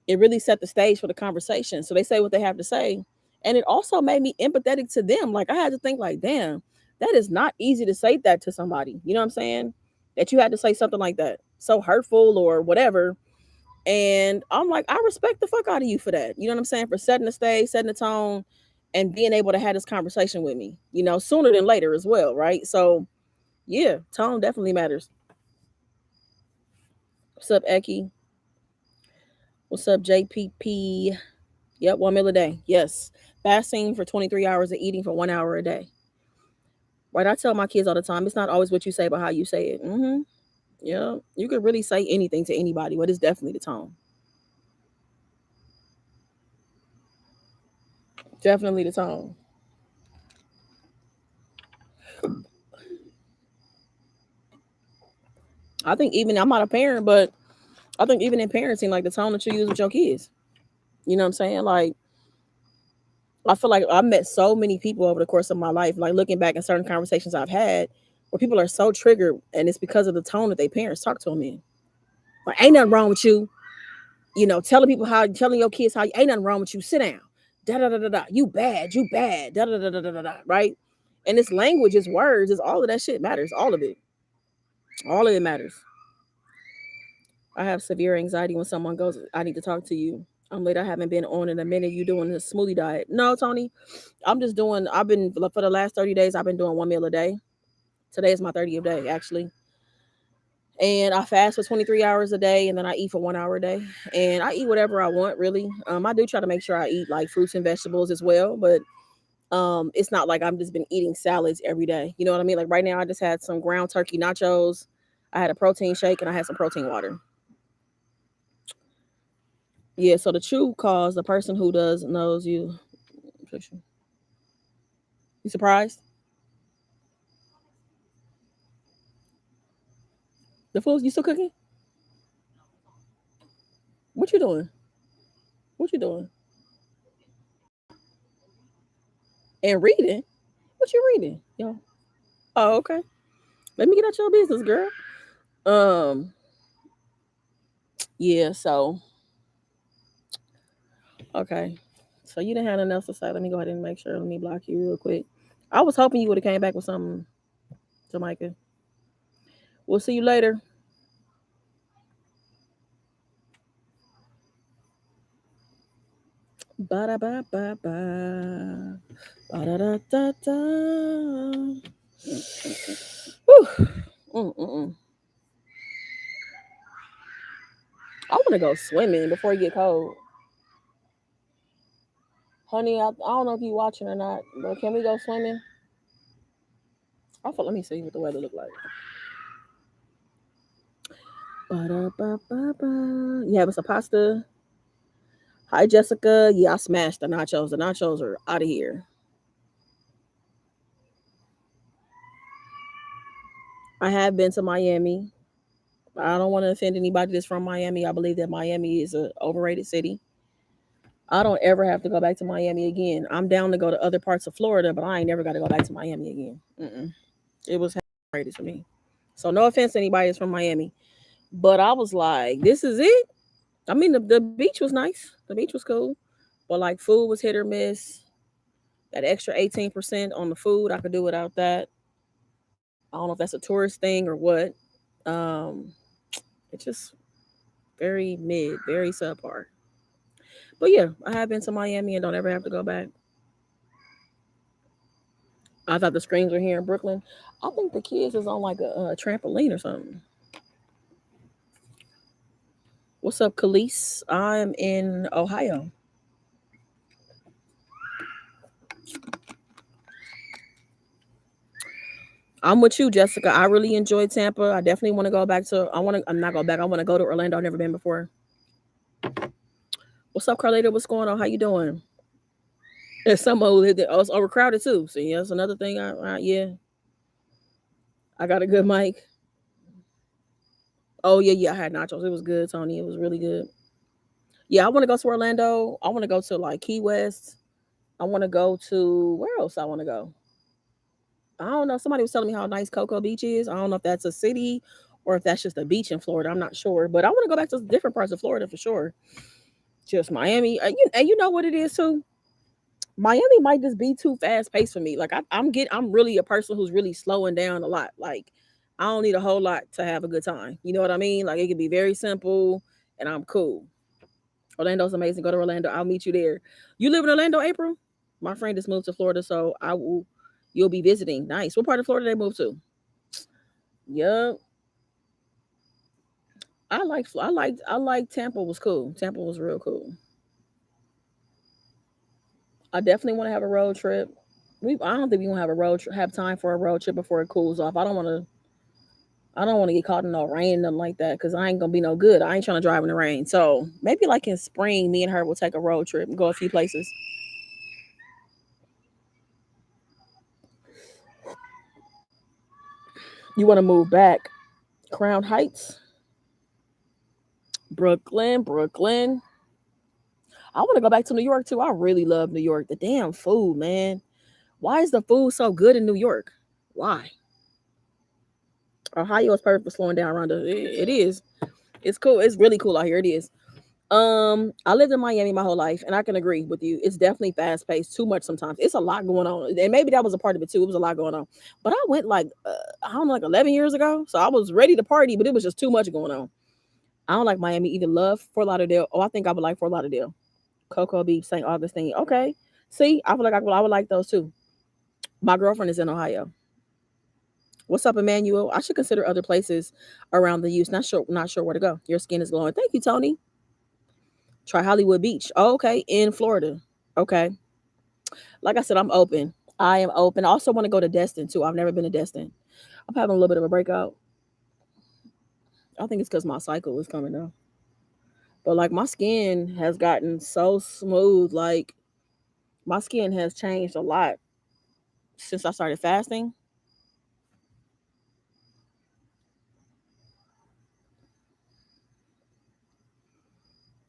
It really set the stage for the conversation. So they say what they have to say. And it also made me empathetic to them. Like I had to think like, damn, that is not easy to say that to somebody. You know what I'm saying? That you had to say something like that. So hurtful or whatever. And I'm like, I respect the fuck out of you for that. You know what I'm saying? For setting the stage, setting the tone, and being able to have this conversation with me, sooner than later as well, right? So yeah, tone definitely matters. What's up, Eki? What's up, JPP? Yep, 1 meal a day. Yes. Fasting for 23 hours and eating for 1 hour a day. Right. I tell my kids all the time, it's not always what you say, but how you say it. Yeah. You could really say anything to anybody, but it's definitely the tone. Definitely the tone. I think even I'm not a parent, but I think even in parenting, like the tone that you use with your kids. You know what I'm saying? Like I feel like I've met so many people over the course of my life, like looking back at certain conversations I've had where people are so triggered and it's because of the tone that their parents talk to them in. Like, ain't nothing wrong with you. Telling people telling your kids how ain't nothing wrong with you. Sit down. Da da da da da. You bad. You bad. Da da da da da da. Right. And it's language, it's words, it's all of that shit matters. All of it. All of it matters. I have severe anxiety when someone goes, I need to talk to you. I'm late. I haven't been on in a minute. You doing this smoothie diet? No, Tony. I've been for the last 30 days. I've been doing 1 meal a day. Today is my 30th day, actually. And I fast for 23 hours a day, and then I eat for 1 hour a day. And I eat whatever I want, really. I do try to make sure I eat like fruits and vegetables as well, but it's not like I'm just been eating salads every day. You know what I mean? Like right now, I just had some ground turkey nachos. I had a protein shake, and I had some protein water. Yeah. So the true cause, the person who does knows you. You surprised? The food you still cooking? What you doing? What you doing? And reading? What you reading? Yo. Oh, okay. Let me get out your business, girl. Um, Yeah, so okay. So you didn't have nothing else to say. Let me go ahead and make sure. Let me block you real quick. I was hoping you would have came back with something, Jamaica. We'll see you later. Ba da ba ba ba. Ba da da da da. Whew. Mm-mm-mm. I want to go swimming before it get cold. Honey, I don't know if you watching or not, but can we go swimming? Let me see what the weather look like. Ba-da-ba-ba-ba. You having some pasta? Hi, Jessica. Yeah, I smashed the nachos. The nachos are out of here. I have been to Miami. I don't want to offend anybody that's from Miami. I believe that Miami is a overrated city. I don't ever have to go back to Miami again. I'm down to go to other parts of Florida, but I ain't never got to go back to Miami again. Mm-mm. It was overrated to me. So no offense to anybody that's from Miami, but I was like, this is it. I mean, the beach was nice. The beach was cool, but like food was hit or miss. That extra 18% on the food, I could do without that. I don't know if that's a tourist thing or what. Um, it's just very mid, very subpar. But yeah, I have been to Miami and don't ever have to go back. I thought the screens were here in Brooklyn. I think the kids is on like a trampoline or something. What's up, Khalees? I'm in Ohio. I'm with you, Jessica. I really enjoyed Tampa. I definitely want to go back to. I want to. I'm not go back. I want to go to Orlando. I've never been before. What's up, Carlita? What's going on? How you doing? There's some old that was overcrowded too. So yeah, that's another thing. Yeah, I got a good mic. Oh yeah, yeah. I had nachos. It was good, Tony. It was really good. Yeah, I want to go to Orlando. I want to go to like Key West. I want to go to where else? I want to go. I don't know. Somebody was telling me how nice Cocoa Beach is. I don't know if that's a city or if that's just a beach in Florida. I'm not sure, but I want to go back to different parts of Florida for sure. Just Miami, and you know what it is too. Miami might just be too fast paced for me. Like I'm really a person who's really slowing down a lot. Like I don't need a whole lot to have a good time. You know what I mean? Like it can be very simple, and I'm cool. Orlando's amazing. Go to Orlando. I'll meet you there. You live in Orlando, April? My friend just moved to Florida, so I will. You'll be visiting. Nice. What part of Florida they moved to? Yup. I like Tampa was cool. Tampa was real cool. I definitely want to have a road trip. I don't think we gonna have a have time for a road trip before it cools off. I don't want to get caught in no rain, nothing like that, because I ain't gonna be no good. I ain't trying to drive in the rain. So maybe like in spring, me and her will take a road trip and go a few places. You want to move back? Crown Heights, Brooklyn, Brooklyn. I want to go back to New York too. I really love New York. The damn food, man. Why is the food so good in New York? Why? Ohio is perfect for slowing down, Rhonda. It is. It's cool. It's really cool out here. It is. I lived in Miami my whole life, and I can agree with you. It's definitely fast paced, too much sometimes. It's a lot going on, and maybe that was a part of it too. It was a lot going on. But I went like I don't know, like 11 years ago, so I was ready to party, but it was just too much going on. I don't like Miami either. Love Fort Lauderdale. Oh, I think I would like Fort Lauderdale, Cocoa Beach, St. Augustine. Okay, see, I feel like I would like those too. My girlfriend is in Ohio. What's up, Emmanuel? I should consider other places around the use. Not sure where to go. Your skin is glowing. Thank you, Tony. Try Hollywood Beach. Oh, okay, in Florida. Okay. Like I said, I'm open. I am open. I also want to go to Destin too. I've never been to Destin. I'm having a little bit of a breakout. I think it's because my cycle is coming up. But like my skin has gotten so smooth. Like my skin has changed a lot since I started fasting.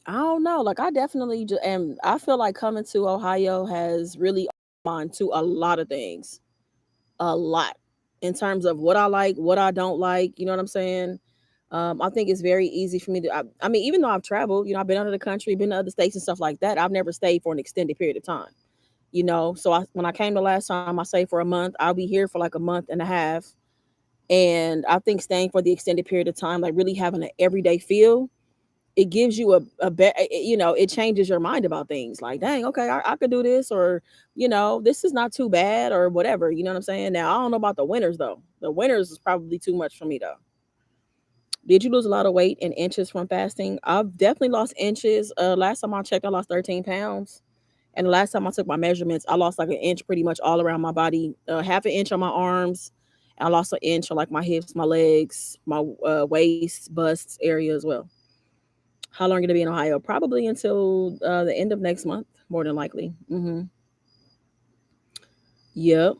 I don't know. Like I definitely just and I feel like coming to Ohio has really opened my mind to a lot of things. A lot. In terms of what I like, what I don't like, you know what I'm saying? I think it's very easy for me to. I mean, even though I've traveled, I've been out of the country, been to other states and stuff like that. I've never stayed for an extended period of time. So when I came the last time, I stayed for a month. I'll be here for like a month and a half, and I think staying for the extended period of time, like really having an everyday feel, it gives you it changes your mind about things. Like, dang, okay, I could do this, or this is not too bad, or whatever. You know what I'm saying? Now I don't know about the winters though. The winters is probably too much for me though. Did you lose a lot of weight in inches from fasting? I've definitely lost inches. Last time I checked, I lost 13 pounds. And the last time I took my measurements, I lost like an inch pretty much all around my body, half an inch on my arms. And I lost an inch on like my hips, my legs, my waist, bust area as well. How long are you going to be in Ohio? Probably until the end of next month, more than likely. Yep.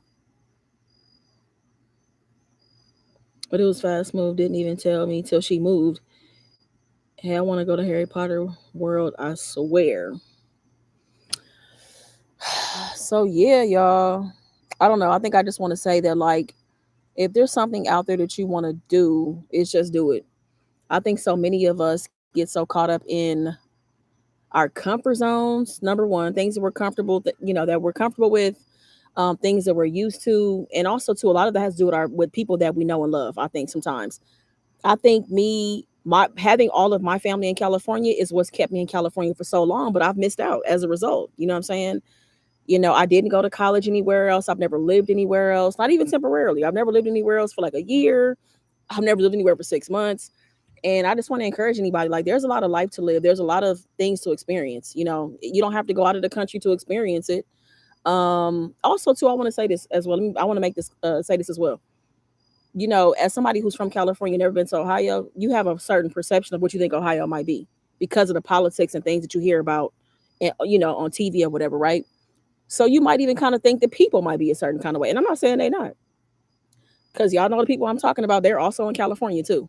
But it was fast move. Didn't even tell me till she moved. Hey, I want to go to Harry Potter world. I swear. So yeah, y'all. I don't know. I think I just want to say that like if there's something out there that you want to do, it's just do it. I think so many of us get so caught up in our comfort zones. Number one, things that we're comfortable that we're comfortable with, things that we're used to, and also too a lot of that has to do with our with people that we know and love. I think sometimes. I think my having all of my family in California is what's kept me in California for so long, but I've missed out as a result. You know what I'm saying? I didn't go to college anywhere else. I've never lived anywhere else, not even temporarily. I've never lived anywhere else for like a year. I've never lived anywhere for 6 months. And I just want to encourage anybody like, there's a lot of life to live. There's a lot of things to experience. You don't have to go out of the country to experience it. Also, too, I want to say this as well. I want to make this say this as well. As somebody who's from California, never been to Ohio, you have a certain perception of what you think Ohio might be because of the politics and things that you hear about, on TV or whatever, right? So you might even kind of think that people might be a certain kind of way. And I'm not saying they're not, because y'all know the people I'm talking about, they're also in California too.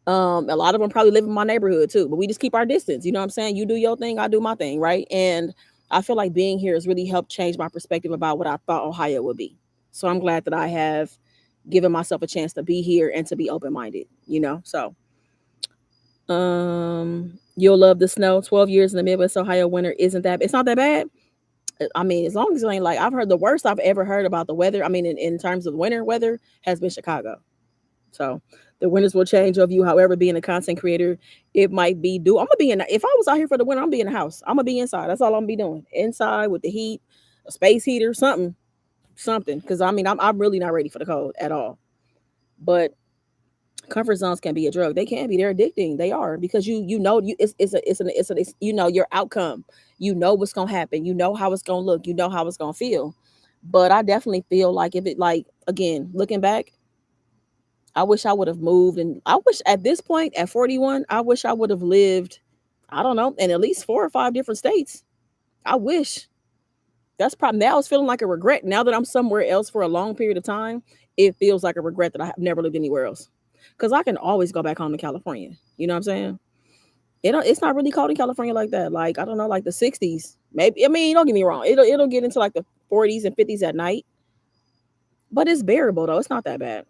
A lot of them probably live in my neighborhood too, but we just keep our distance. You know what I'm saying? You do your thing, I do my thing, right? And I feel like being here has really helped change my perspective about what I thought Ohio would be. So I'm glad that I have given myself a chance to be here and to be open minded, So you'll love the snow. 12 years in the Midwest Ohio winter isn't that it's not that bad. I mean, as long as it ain't like I've heard the worst I've ever heard about the weather. I mean, in terms of winter weather, has been Chicago. So the winters will change of you. However, being a content creator, it might be do. I'm gonna be in. If I was out here for the winter, I'm gonna be in the house. I'm gonna be inside. That's all I'm gonna be doing. Inside with the heat, a space heater, something. Because I mean, I'm really not ready for the cold at all. But comfort zones can be a drug. They can be. They're addicting. They are because it's your outcome. You know what's gonna happen. You know how it's gonna look. You know how it's gonna feel. But I definitely feel like if it like again looking back, I wish I would have moved, and I wish at this point at 41, I wish I would have lived. I don't know, in at least 4 or 5 different states. I wish. That's probably now it's feeling like a regret. Now that I'm somewhere else for a long period of time, it feels like a regret that I have never lived anywhere else. Because I can always go back home to California. You know what I'm saying? It's not really cold in California like that. Like I don't know, like the 60s. Maybe I mean, don't get me wrong. It'll get into like the 40s and 50s at night, but it's bearable though. It's not that bad.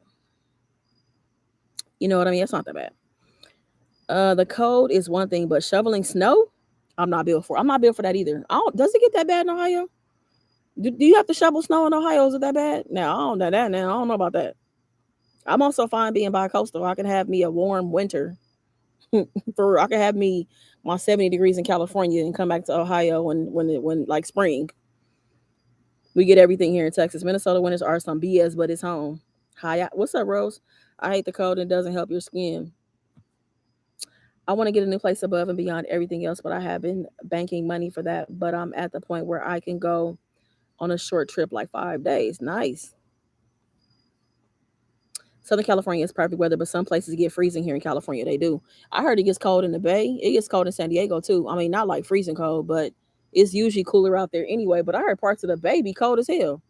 You know what I mean? It's not that bad. The cold is one thing, but shoveling snow, I'm not built for. I'm not built for that either. I don't. Does it get that bad in Ohio? Do you have to shovel snow in Ohio? Is it that bad? Now I don't know that. Now I don't know about that. I'm also fine being bi-coastal. I can have me a warm winter. I can have me my 70 degrees in California and come back to Ohio when like spring. We get everything here in Texas. Minnesota winters are some BS, but it's home. Hi, what's up, Rose? I hate the cold and it doesn't help your skin. I want to get a new place above and beyond everything else, but I have been banking money for that. But I'm at the point where I can go on a short trip like 5 days. Nice. Southern California is perfect weather, but some places get freezing here in California. They do. I heard it gets cold in the Bay. It gets cold in San Diego too. I mean, not like freezing cold, but it's usually cooler out there anyway. But I heard parts of the Bay be cold as hell.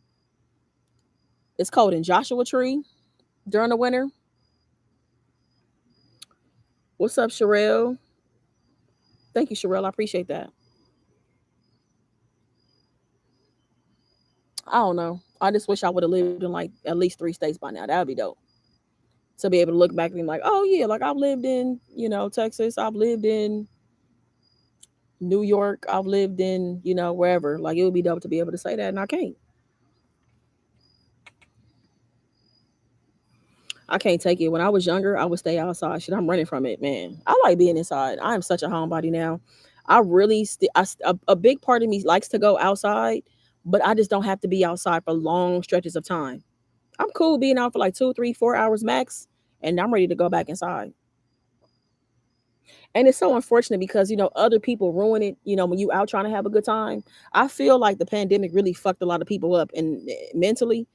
It's cold in Joshua Tree during the winter. What's up, Sherelle? Thank you, Sherelle. I appreciate that. I don't know. I just wish I would have lived in like at least 3 states by now. That would be dope. to be able to look back and be like, oh yeah, like I've lived in, Texas, I've lived in New York, I've lived in, wherever. Like it would be dope to be able to say that, and I can't. I can't take it. When I was younger, I would stay outside. Shit, I'm running from it, man. I like being inside. I am such a homebody now. I really, a big part of me likes to go outside, but I just don't have to be outside for long stretches of time. I'm cool being out for like 2, 3, 4 hours max, and I'm ready to go back inside. And it's so unfortunate because other people ruin it. When you out trying to have a good time, I feel like the pandemic really fucked a lot of people up and mentally,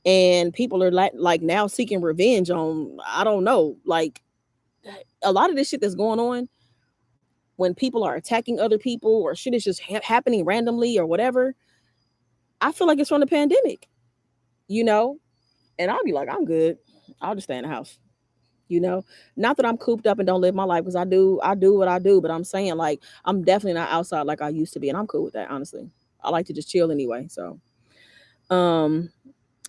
and people are like now seeking revenge on, I don't know, like a lot of this shit that's going on when people are attacking other people or shit is just happening randomly or whatever. I feel like it's from the pandemic, you know, and I'll be like, I'm good. I'll just stay in the house. you know Not that I'm cooped up and don't live my life, because I do what I do, but I'm saying, like, I'm definitely not outside like I used to be, and I'm cool with that, honestly. I like to just chill anyway. So um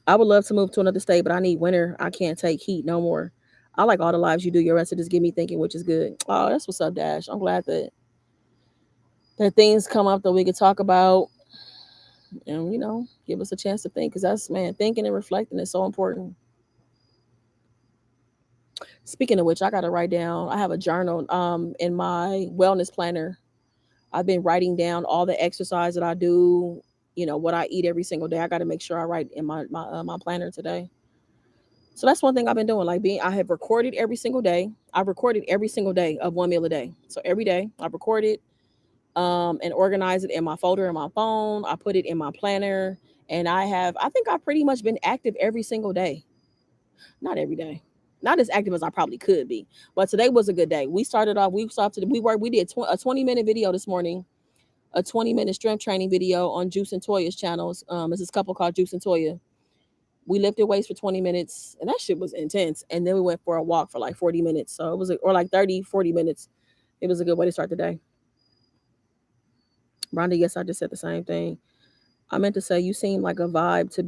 I would love to move to another state, but I need winter. I can't take heat no more. I like all the lives you do. Your rest of just get me thinking, which is good. Oh, that's what's up, Dash. I'm glad that things come up that we could talk about, and give us a chance to think, because that's, man, thinking and reflecting is so important. Speaking of which, I gotta write down. I have a journal in my wellness planner. I've been writing down all the exercise that I do, what I eat every single day. I got to make sure I write in my planner today. So that's one thing I've been doing. Like, I have recorded every single day. I've recorded every single day of one meal a day. So every day I record it, and organize it in my folder in my phone. I put it in my planner, and I think I've pretty much been active every single day. Not every day. Not as active as I probably could be, but today was a good day. We started off. We did a 20-minute video this morning, a 20-minute strength training video on Juice and Toya's channels. It's this couple called Juice and Toya. We lifted weights for 20 minutes, and that shit was intense. And then we went for a walk for like 40 minutes. So it was, or like 30, 40 minutes. It was a good way to start the day. Rhonda, yes, I just said the same thing. I meant to say you seem like a vibe to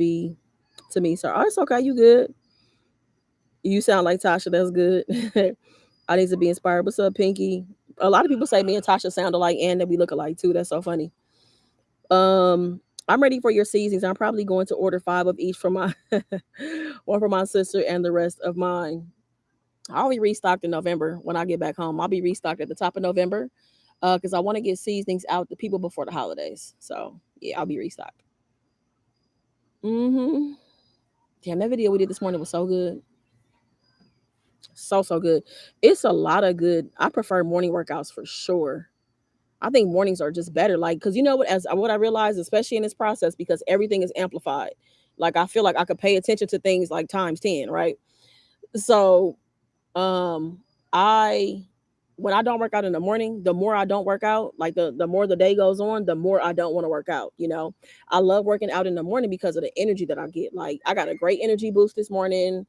me, sir. Oh, it's okay. You good. You sound like Tasha. That's good. I need to be inspired. What's up, Pinky? A lot of people say me and Tasha sound alike and that we look alike too. That's so funny. Um, I'm ready for your seasons. I'm probably going to order 5 of each for my one for my sister and the rest of mine. I'll be restocked in November when I get back home. I'll be restocked at the top of November, because I want to get seasonings out to people before the holidays. So yeah, I'll be restocked. Mm-hmm. Damn, that video we did this morning was so good. So good. It's a lot of good. I prefer morning workouts for sure. I think mornings are just better. Like, because you know what, as what I realized, especially in this process, because everything is amplified. Like, I feel like I could pay attention to things like times 10, right? So um I when I don't work out in the morning, the more I don't work out, like the more the day goes on, the more I don't want to work out. I love working out in the morning because of the energy that I get. Like, I got a great energy boost this morning.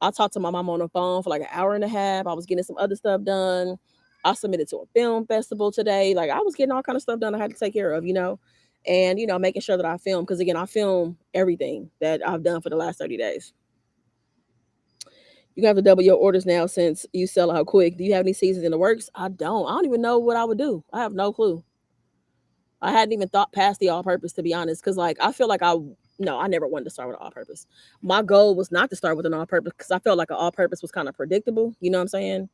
I talked to my mom on the phone for like an hour and a half. I was getting some other stuff done. I submitted to a film festival today. Like, I was getting all kind of stuff done I had to take care of. And making sure that I film, because again, I film everything that I've done for the last 30 days. You have to double your orders now since you sell out quick. Do you have any seasons in the works? I don't. I don't even know what I would do. I have no clue. I hadn't even thought past the all purpose, to be honest, because like I feel like no, I never wanted to start with an all purpose. My goal was not to start with an all purpose because I felt like an all purpose was kind of predictable. You know what I'm saying?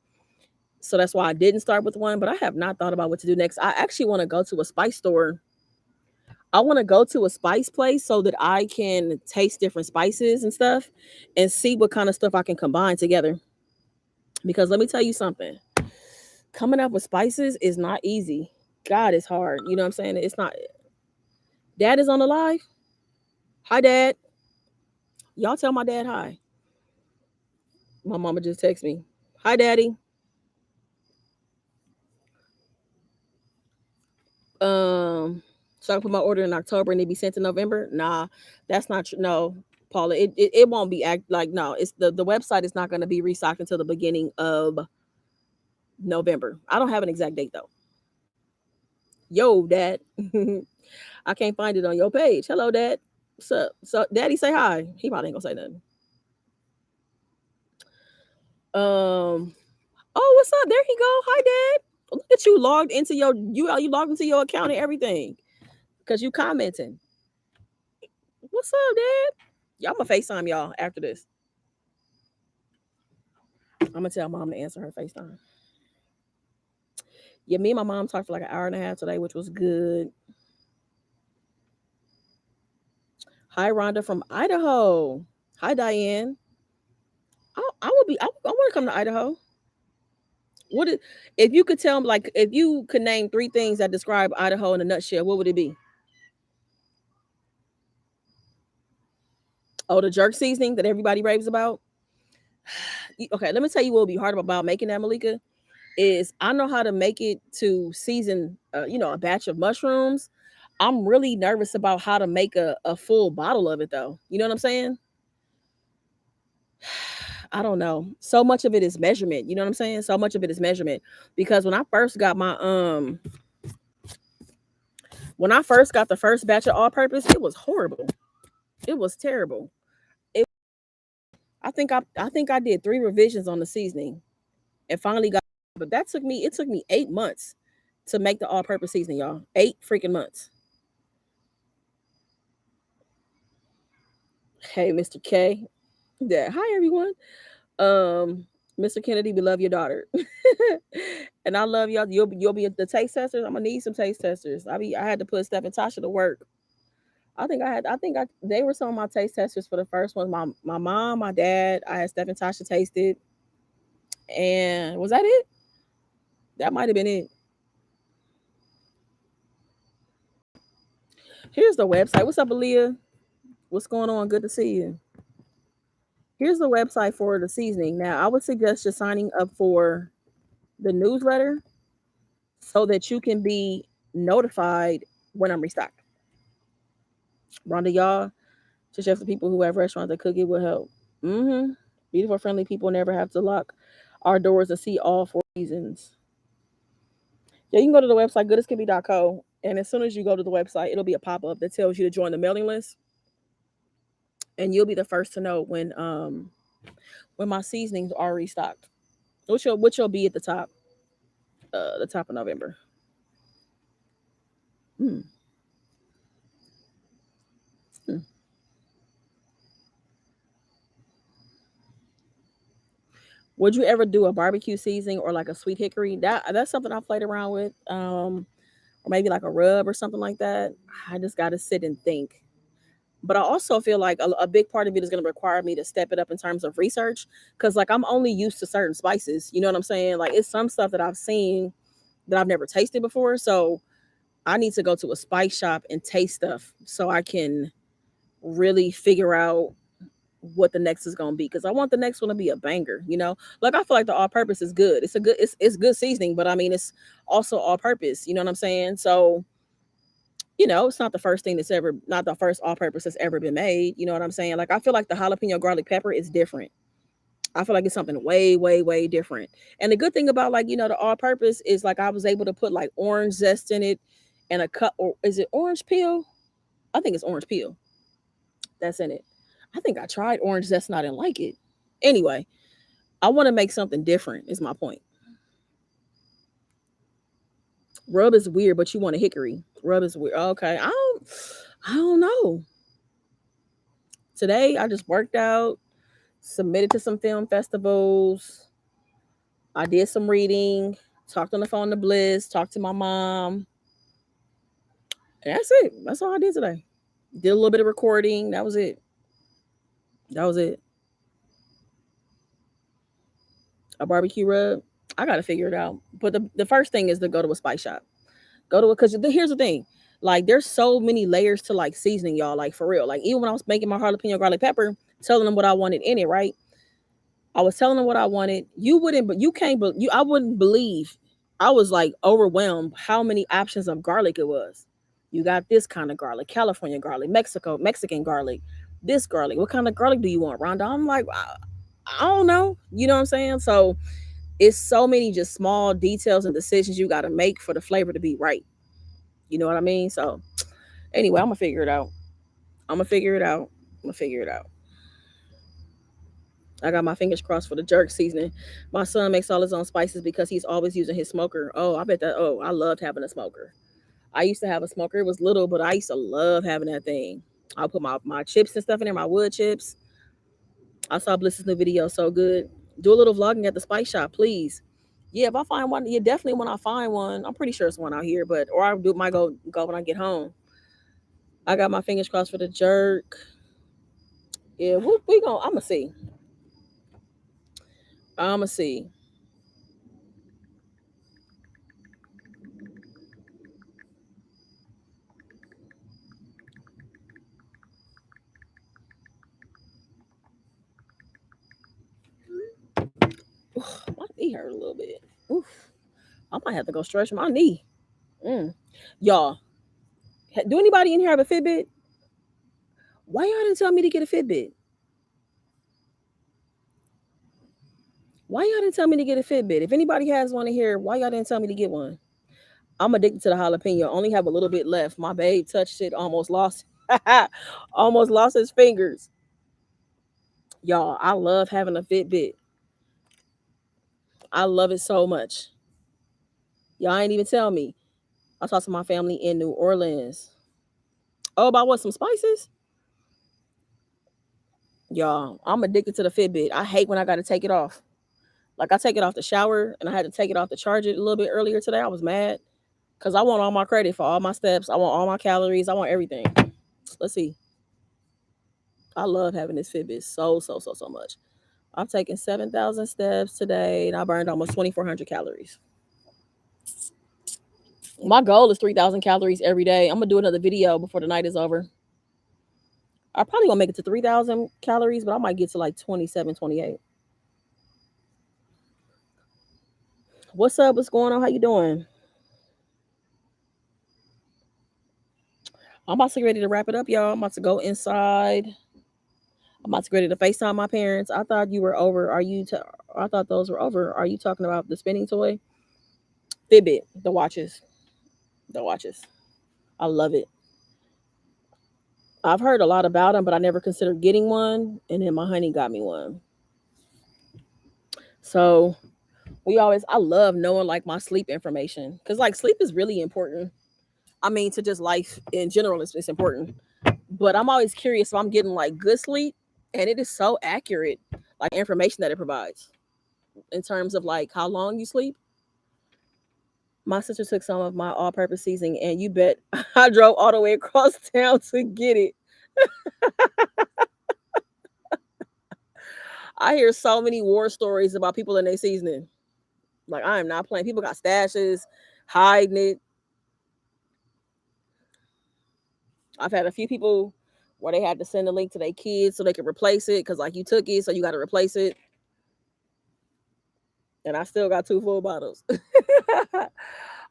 So that's why I didn't start with one. But I have not thought about what to do next. I actually want to go to a spice store. I want to go to a spice place so that I can taste different spices and stuff and see what kind of stuff I can combine together. Because let me tell you something, coming up with spices is not easy. God, it's hard. You know what I'm saying? It's not. Dad is on the live. Hi, Dad. Y'all tell my dad hi. My mama just texted me. Hi, Daddy. So I can put my order in October and it be sent in November? Nah, that's not true. No, Paula, it won't be no. It's the website is not going to be restocked until the beginning of November. I don't have an exact date though. Yo, Dad. I can't find it on your page. Hello, Dad. So Daddy, say hi. He probably ain't gonna say nothing. Um. Oh, what's up? There he go. Hi, Dad. Look at you logged into you logged into your account and everything because you commenting. What's up, Dad? Y'all gonna FaceTime y'all after this. I'm gonna tell Mom to answer her FaceTime. Yeah, me and my mom talked for like an hour and a half today, which was good. Hi, Rhonda from Idaho. Hi, Diane. I want to come to Idaho. What is, if you could tell me, like, if you could name three things that describe Idaho in a nutshell, what would it be? Oh, the jerk seasoning that everybody raves about. Okay, let me tell you what would be hard about making that, Malika. Is I know how to make it to season, a batch of mushrooms. I'm really nervous about how to make a full bottle of it, though. You know what I'm saying? I don't know. So much of it is measurement. You know what I'm saying? So much of it is measurement. Because when I first got the first batch of all purpose, it was horrible. It was terrible. It, I think I did 3 revisions on the seasoning and finally got, but it took me 8 months to make the all purpose seasoning, y'all. 8 freaking months. Hey, Mr. K. Yeah. Hi everyone. Um, Mr. Kennedy, we love your daughter. And I love y'all. You'll be the taste testers. I'm gonna need some taste testers. I had to put Steph and Tasha to work. They were some of my taste testers for the first one. My mom, my dad, I had Steph and Tasha tasted. And was that it? That might have been it. Here's the website. What's up, Aaliyah? What's going on? Good to see you. Here's the website for the seasoning. Now, I would suggest just signing up for the newsletter so that you can be notified when I'm restocked. Rhonda, y'all, to chef the people who have restaurants that cook it will help. Mm-hmm. Beautiful, friendly people never have to lock our doors to see all 4 seasons. Yeah, you can go to the website goodascanbe.co, and as soon as you go to the website, it'll be a pop up that tells you to join the mailing list, and you'll be the first to know when my seasonings are restocked, which will be at the top of November. Hmm. Hmm. Would you ever do a barbecue seasoning or like a sweet hickory? That's something I played around with, or maybe like a rub or something like that. I just got to sit and think. But I also feel like a big part of it is going to require me to step it up in terms of research because like I'm only used to certain spices. You know what I'm saying? Like it's some stuff that I've seen that I've never tasted before. So I need to go to a spice shop and taste stuff so I can really figure out what the next is going to be because I want the next one to be a banger. Like I feel like the all purpose is good. It's good seasoning, but I mean it's also all purpose. You know what I'm saying? So it's not the first all purpose that's ever been made. You know what I'm saying? Like I feel like the jalapeno garlic pepper is different. I feel like it's something way, way, way different. And the good thing about like, the all purpose is like I was able to put like orange zest in it and a cut, or is it orange peel? I think it's orange peel that's in it. I think I tried orange zest and I didn't like it. Anyway, I want to make something different is my point. Rub is weird, but you want a hickory. Rub is weird. Okay. I don't know. Today I just worked out, submitted to some film festivals. I did some reading, talked on the phone to Bliss, talked to my mom. And that's it. That's all I did today. Did a little bit of recording. That was it. That was it. A barbecue rub. I got to figure it out. But the first thing is to go to a spice shop. Because here's the thing. Like, there's so many layers to like seasoning, y'all. Like, for real. Like, even when I was making my jalapeno garlic pepper, telling them what I wanted in it, right? I was telling them what I wanted. You wouldn't, but you can't, but you, I wouldn't believe. I was like overwhelmed how many options of garlic it was. You got this kind of garlic, California garlic, Mexican garlic, this garlic. What kind of garlic do you want, Rhonda? I'm like, I don't know. You know what I'm saying? So it's so many just small details and decisions you got to make for the flavor to be right. You know what I mean? So anyway, I'm gonna figure it out. I'm gonna figure it out. I'm gonna figure it out. I got my fingers crossed for the jerk seasoning. My son makes all his own spices because he's always using his smoker. Oh, I bet that. Oh, I loved having a smoker. I used to have a smoker. It was little, but I used to love having that thing. I'll put my chips and stuff in there, my wood chips. I saw Bliss's new video, so good. Do a little vlogging at the spice shop, please. Yeah, if I find one, yeah, definitely when I find one. I'm pretty sure it's one out here, but or I do my go when I get home. I got my fingers crossed for the jerk. Yeah, we going I'ma see. I'ma see. My knee hurt a little bit. Oof. I might have to go stretch my knee. Mm. Y'all, do anybody in here have a Fitbit? Why y'all didn't tell me to get a Fitbit? Why y'all didn't tell me to get a Fitbit? If anybody has one in here, why y'all didn't tell me to get one? I'm addicted to the jalapeno. Only have a little bit left. My babe touched it, almost lost, almost lost his fingers. Y'all, I love having a Fitbit. I love it so much. Y'all ain't even tell me. I talked to my family in New Orleans. Oh, about what? Some spices? Y'all, I'm addicted to the Fitbit. I hate when I got to take it off. Like I take it off the shower and I had to take it off to charge it a little bit earlier today. I was mad because I want all my credit for all my steps. I want all my calories. I want everything. Let's see. I love having this Fitbit so much. I've taken 7,000 steps today and I burned almost 2,400 calories. My goal is 3,000 calories every day. I'm going to do another video before the night is over. I probably won't make it to 3,000 calories, but I might get to like 27, 28. What's up? What's going on? How you doing? I'm about to get ready to wrap it up, y'all. I'm about to go inside. I'm about to get ready to FaceTime my parents. I thought you were over. I thought those were over. Are you talking about the spinning toy? Fitbit, the watches. The watches. I love it. I've heard a lot about them, but I never considered getting one. And then my honey got me one. So I love knowing like my sleep information because like sleep is really important. I mean, to just life in general, it's important. But I'm always curious if I'm getting like good sleep, and it is so accurate, like information that it provides in terms of like how long you sleep. My sister took some of my all-purpose seasoning, and you bet I drove all the way across town to get it. I hear so many war stories about people in their seasoning. Like I am not playing. People got stashes, hiding it. I've had a few people where they had to send a link to their kids so they could replace it because like you took it, so you got to replace it. And I still got two full bottles.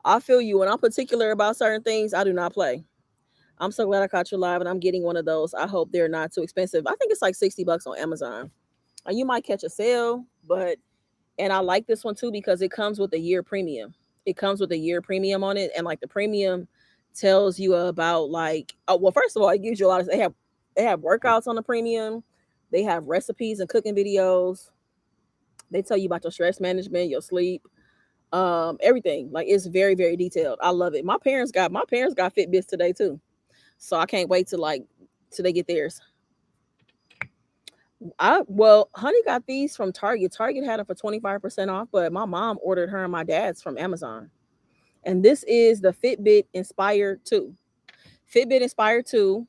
I feel you. When I'm particular about certain things, I do not play. I'm so glad I caught you live, and I'm getting one of those. I hope they're not too expensive. I think it's like $60 on Amazon. And you might catch a sale, but and I like this one too because it comes with a year premium. It comes with a year premium on it, and like the premium tells you about like well, first of all, it gives you a lot of they have workouts on the premium. They have recipes and cooking videos. They tell you about your stress management, your sleep, everything. Like it's very detailed. I love it. My parents got Fitbits today too, so I can't wait to like till they get theirs. Honey got these from Target. Target had them for 25% off, but my mom ordered her and my dad's from Amazon. And this is the Fitbit Inspire 2. Fitbit Inspire 2.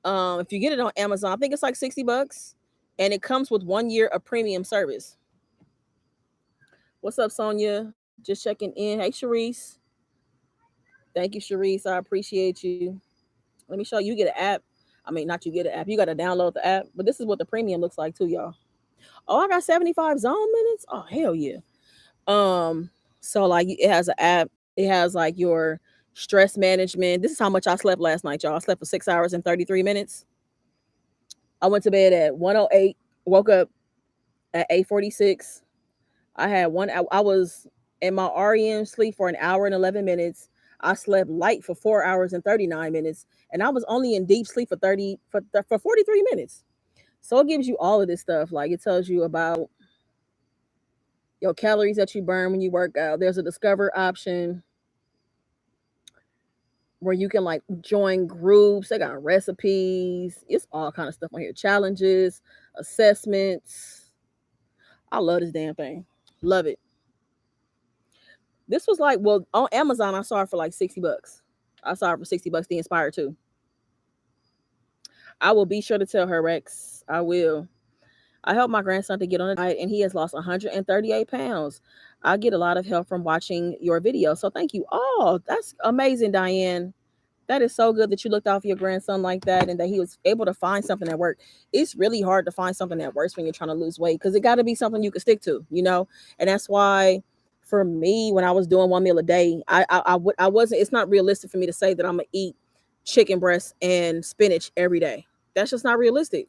If you get it on Amazon, I think it's like $60. And it comes with 1 year of premium service. What's up, Sonia? Just checking in. Hey, Sharice. Thank you, Sharice. I appreciate you. Let me show you. You get an app. I mean, not you get an app. You got to download the app. But this is what the premium looks like too, y'all. Oh, I got 75 zone minutes. Oh, hell yeah. Um, so like it has an app. It has like your stress management. This is how much I slept last night, y'all. I slept for 6 hours and 33 minutes. I went to bed at 1:08. Woke up at 8:46. I had I was in my REM sleep for an hour and 11 minutes. I slept light for 4 hours and 39 minutes, and I was only in deep sleep for 43 minutes. So it gives you all of this stuff. Like it tells you about your calories that you burn when you work out. There's a discover option where you can like join groups. They got recipes. It's all kind of stuff on here. Challenges, assessments. I love this damn thing. Love it. This was like, well, on Amazon, I saw it for like $60. I saw it for $60. The Inspire too. I will be sure to tell her, Rex. I will. I helped my grandson to get on a diet, and he has lost 138 pounds. I get a lot of help from watching your videos. So thank you. Oh, that's amazing, Diane. That is so good that you looked out for your grandson like that and that he was able to find something that worked. It's really hard to find something that works when you're trying to lose weight because it got to be something you can stick to, you know? And that's why for me, when I was doing one meal a day, I wasn't, it's not realistic for me to say that I'm going to eat chicken breast and spinach every day. That's just not realistic,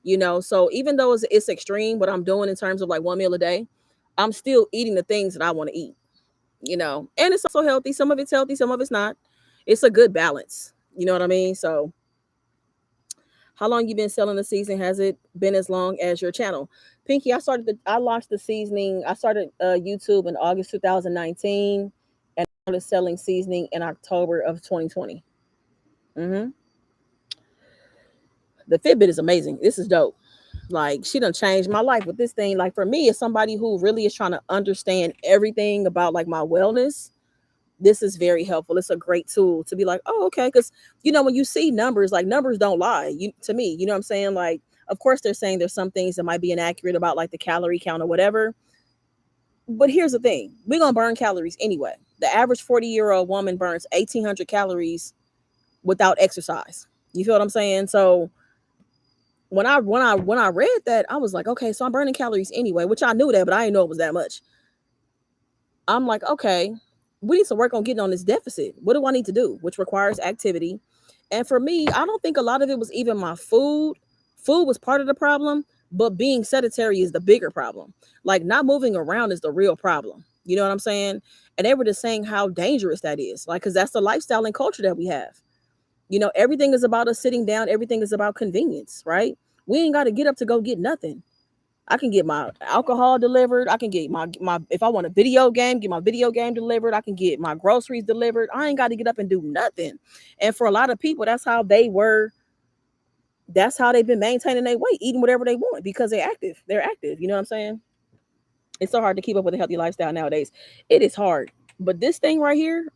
you know? So even though it's extreme, what I'm doing in terms of like one meal a day, I'm still eating the things that I want to eat, you know? And it's also healthy. Some of it's healthy, some of it's not. It's a good balance. You know what I mean? So how long you been selling the season? Has it been as long as your channel? Pinky, I launched the seasoning. I started YouTube in August 2019 and I started selling seasoning in October of 2020. Mm-hmm. The Fitbit is amazing. This is dope. Like she done changed my life with this thing. Like for me, as somebody who really is trying to understand everything about like my wellness, this is very helpful. It's a great tool to be like, oh, okay. Because, you know, when you see numbers, like numbers don't lie to me, you know what I'm saying? Like, of course, they're saying there's some things that might be inaccurate about like the calorie count or whatever. But here's the thing, we're going to burn calories anyway. The average 40-year-old woman burns 1,800 calories without exercise. You feel what I'm saying? So when I read that, I was like, okay, so I'm burning calories anyway, which I knew that, but I didn't know it was that much. I'm like, okay, we need to work on getting on this deficit. What do I need to do? Which requires activity. And for me, I don't think a lot of it was even my food. Food was part of the problem, but being sedentary is the bigger problem. Like not moving around is the real problem. You know what I'm saying? And they were just saying how dangerous that is. Like, because that's the lifestyle and culture that we have. You know, everything is about us sitting down. Everything is about convenience, right? We ain't got to get up to go get nothing. I can get my alcohol delivered. I can get my if I want a video game, get my video game delivered. I can get my groceries delivered. I ain't got to get up and do nothing. And for a lot of people, that's how they were. That's how they've been maintaining their weight, eating whatever they want because they're active. They're active. You know what I'm saying? It's so hard to keep up with a healthy lifestyle nowadays. It is hard. But this thing right here,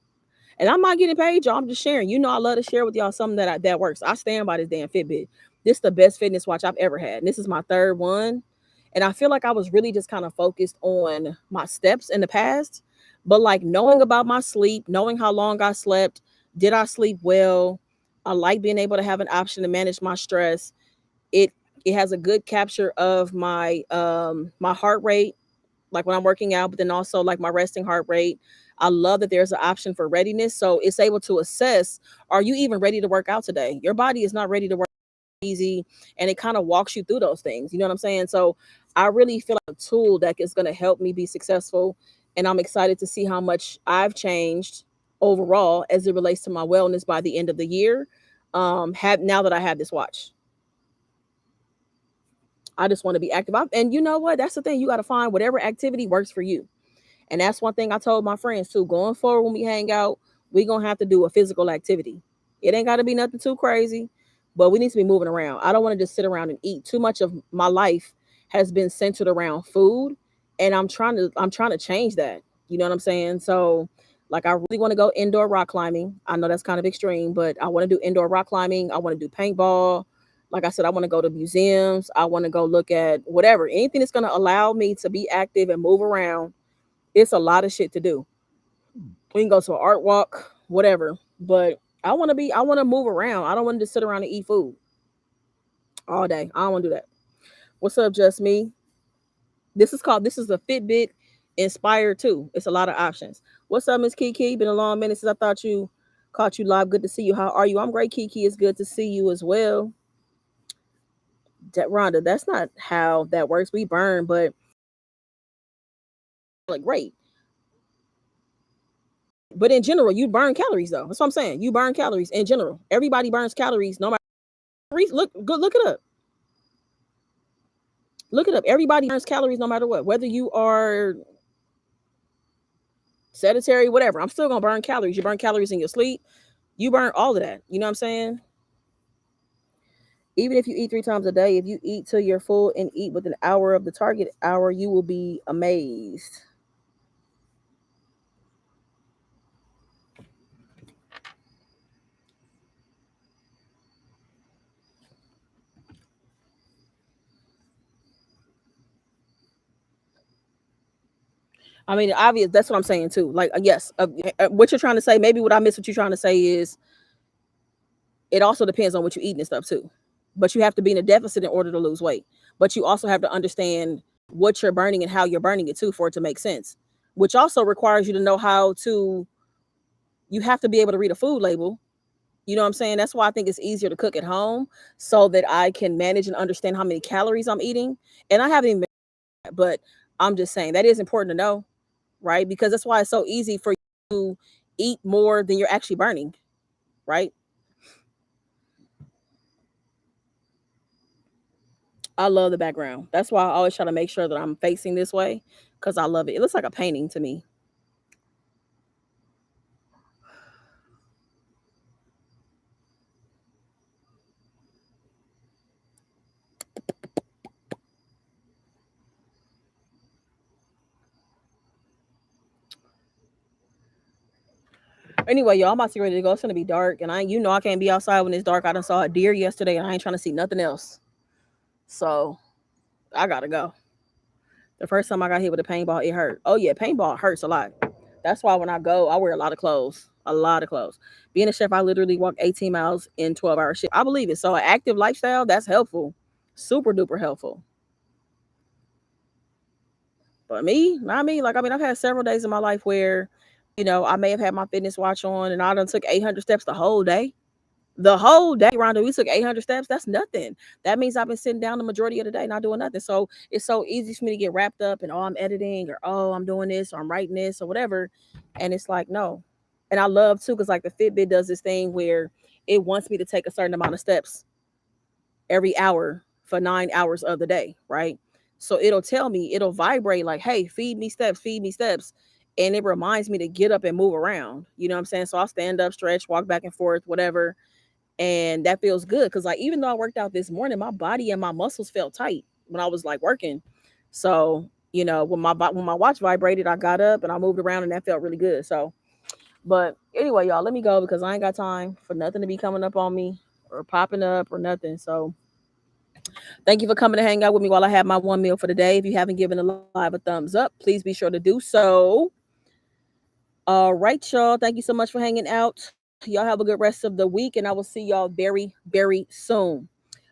and I'm not getting paid, y'all. I'm just sharing. You know, I love to share with y'all something that works. I stand by this damn Fitbit. This is the best fitness watch I've ever had. And this is my third one. And I feel like I was really just kind of focused on my steps in the past. But like knowing about my sleep, knowing how long I slept, did I sleep well? I like being able to have an option to manage my stress. It it has a good capture of my heart rate, like when I'm working out, but then also like my resting heart rate. I love that there's an option for readiness. So it's able to assess, are you even ready to work out today? Your body is not ready to work easy, and it kind of walks you through those things. You know what I'm saying? So I really feel like a tool that is going to help me be successful. And I'm excited to see how much I've changed overall as it relates to my wellness by the end of the year. Have now that I have this watch. I just want to be active. And you know what? That's the thing. You got to find whatever activity works for you. And that's one thing I told my friends too. Going forward, when we hang out, we're going to have to do a physical activity. It ain't got to be nothing too crazy, but we need to be moving around. I don't want to just sit around and eat. Too much of my life has been centered around food. And I'm trying to change that. You know what I'm saying? So like I really want to go indoor rock climbing. I know that's kind of extreme, but I want to do indoor rock climbing. I want to do paintball. Like I said, I want to go to museums. I want to go look at whatever, anything that's going to allow me to be active and move around. It's a lot of shit to do. We can go to an art walk, whatever. But I want to move around. I don't want to just sit around and eat food all day. I don't want to do that. What's up, Just Me? This is a Fitbit Inspire 2. It's a lot of options. What's up, Miss Kiki? Been a long minute since I thought you caught you live. Good to see you. How are you? I'm great, Kiki. It's good to see you as well. Rhonda, that's not how that works. We burn, but like great. But in general, you burn calories though. That's what I'm saying. You burn calories in general. Everybody burns calories. No matter look good. Look it up. Look it up. Everybody burns calories no matter what. Whether you are sedentary, whatever. I'm still gonna burn calories. You burn calories in your sleep. You burn all of that. You know what I'm saying? Even if you eat 3 times a day, if you eat till you're full and eat within an hour of the target hour, you will be amazed. I mean, obvious. That's what I'm saying too. Like, yes, what you're trying to say. Maybe what I missed. What you're trying to say is it also depends on what you eat and stuff too. But you have to be in a deficit in order to lose weight. But you also have to understand what you're burning and how you're burning it too for it to make sense. Which also requires you to know how to. You have to be able to read a food label. You know what I'm saying? That's why I think it's easier to cook at home so that I can manage and understand how many calories I'm eating. And I haven't even, but I'm just saying that is important to know, right? Because that's why it's so easy for you to eat more than you're actually burning, right? I love the background. That's why I always try to make sure that I'm facing this way because I love it. It looks like a painting to me. Anyway, y'all, I'm about to get ready to go. It's gonna be dark, and I can't be outside when it's dark. I done saw a deer yesterday, and I ain't trying to see nothing else. So I gotta go. The first time I got hit with a paintball, it hurt. Oh yeah, paintball hurts a lot. That's why when I go, I wear a lot of clothes. A lot of clothes. Being a chef, I literally walk 18 miles in 12-hour shift. I believe it. So an active lifestyle, that's helpful. Super duper helpful. But me, not me. Like, I mean, I've had several days in my life where, I may have had my fitness watch on and I done took 800 steps the whole day. The whole day, Rhonda, we took 800 steps. That's nothing. That means I've been sitting down the majority of the day, not doing nothing. So it's so easy for me to get wrapped up in, oh, I'm editing or, oh, I'm doing this or I'm writing this or whatever. And it's like, no. And I love too, because like the Fitbit does this thing where it wants me to take a certain amount of steps every hour for 9 hours of the day, right? So it'll vibrate like, hey, feed me steps. And it reminds me to get up and move around. You know what I'm saying? So I'll stand up, stretch, walk back and forth, whatever, and that feels good because like even though I worked out this morning, my body and my muscles felt tight when I was like working. So when my watch vibrated, I got up and I moved around, and that felt really good. So, but anyway, y'all, let me go because I ain't got time for nothing to be coming up on me or popping up or nothing. So, thank you for coming to hang out with me while I have my one meal for the day. If you haven't given the live a thumbs up, please be sure to do so. All right, y'all. Thank you so much for hanging out. Y'all have a good rest of the week, and I will see y'all very, very soon.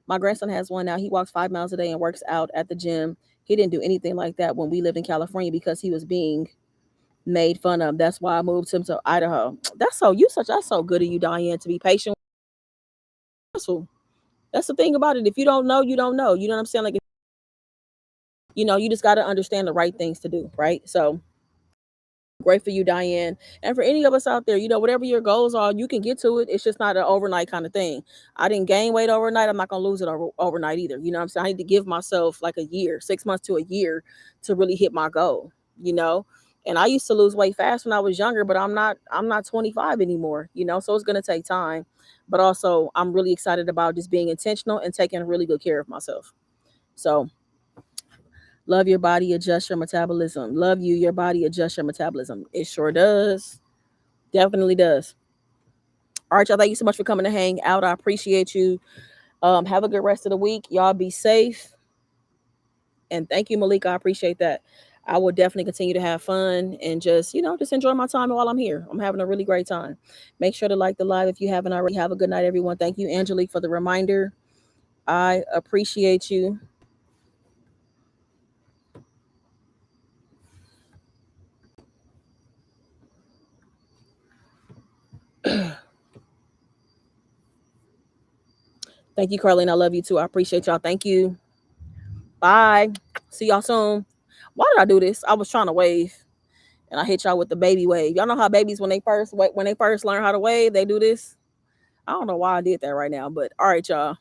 My grandson has one now. He walks 5 miles a day and works out at the gym. He didn't do anything like that when we lived in California because he was being made fun of. That's why I moved him to Idaho. That's so good of you, Diane, to be patient. That's the thing about it. If you don't know, you don't know. You know what I'm saying? Like, you just got to understand the right things to do, right? So great for you, Diane. And for any of us out there, whatever your goals are, you can get to it. It's just not an overnight kind of thing. I didn't gain weight overnight. I'm not going to lose it overnight either. You know what I'm saying? I need to give myself like a year, 6 months to a year to really hit my goal, you know? And I used to lose weight fast when I was younger, but I'm not 25 anymore, so it's going to take time. But also, I'm really excited about just being intentional and taking really good care of myself. So, love your body, adjust your metabolism. Love you, your body, adjust your metabolism. It sure does. Definitely does. All right, y'all. Thank you so much for coming to hang out. I appreciate you. Have a good rest of the week. Y'all be safe. And thank you, Malika. I appreciate that. I will definitely continue to have fun and just enjoy my time while I'm here. I'm having a really great time. Make sure to like the live if you haven't already. Have a good night, everyone. Thank you, Angelique, for the reminder. I appreciate you. Thank you, Carlene. I love you too. I appreciate y'all. Thank you. Bye. See y'all soon. Why did I do this? I was trying to wave and I hit y'all with the baby wave. Y'all know how babies when they first learn how to wave, they do this. I don't know why I did that right now, but all right, y'all.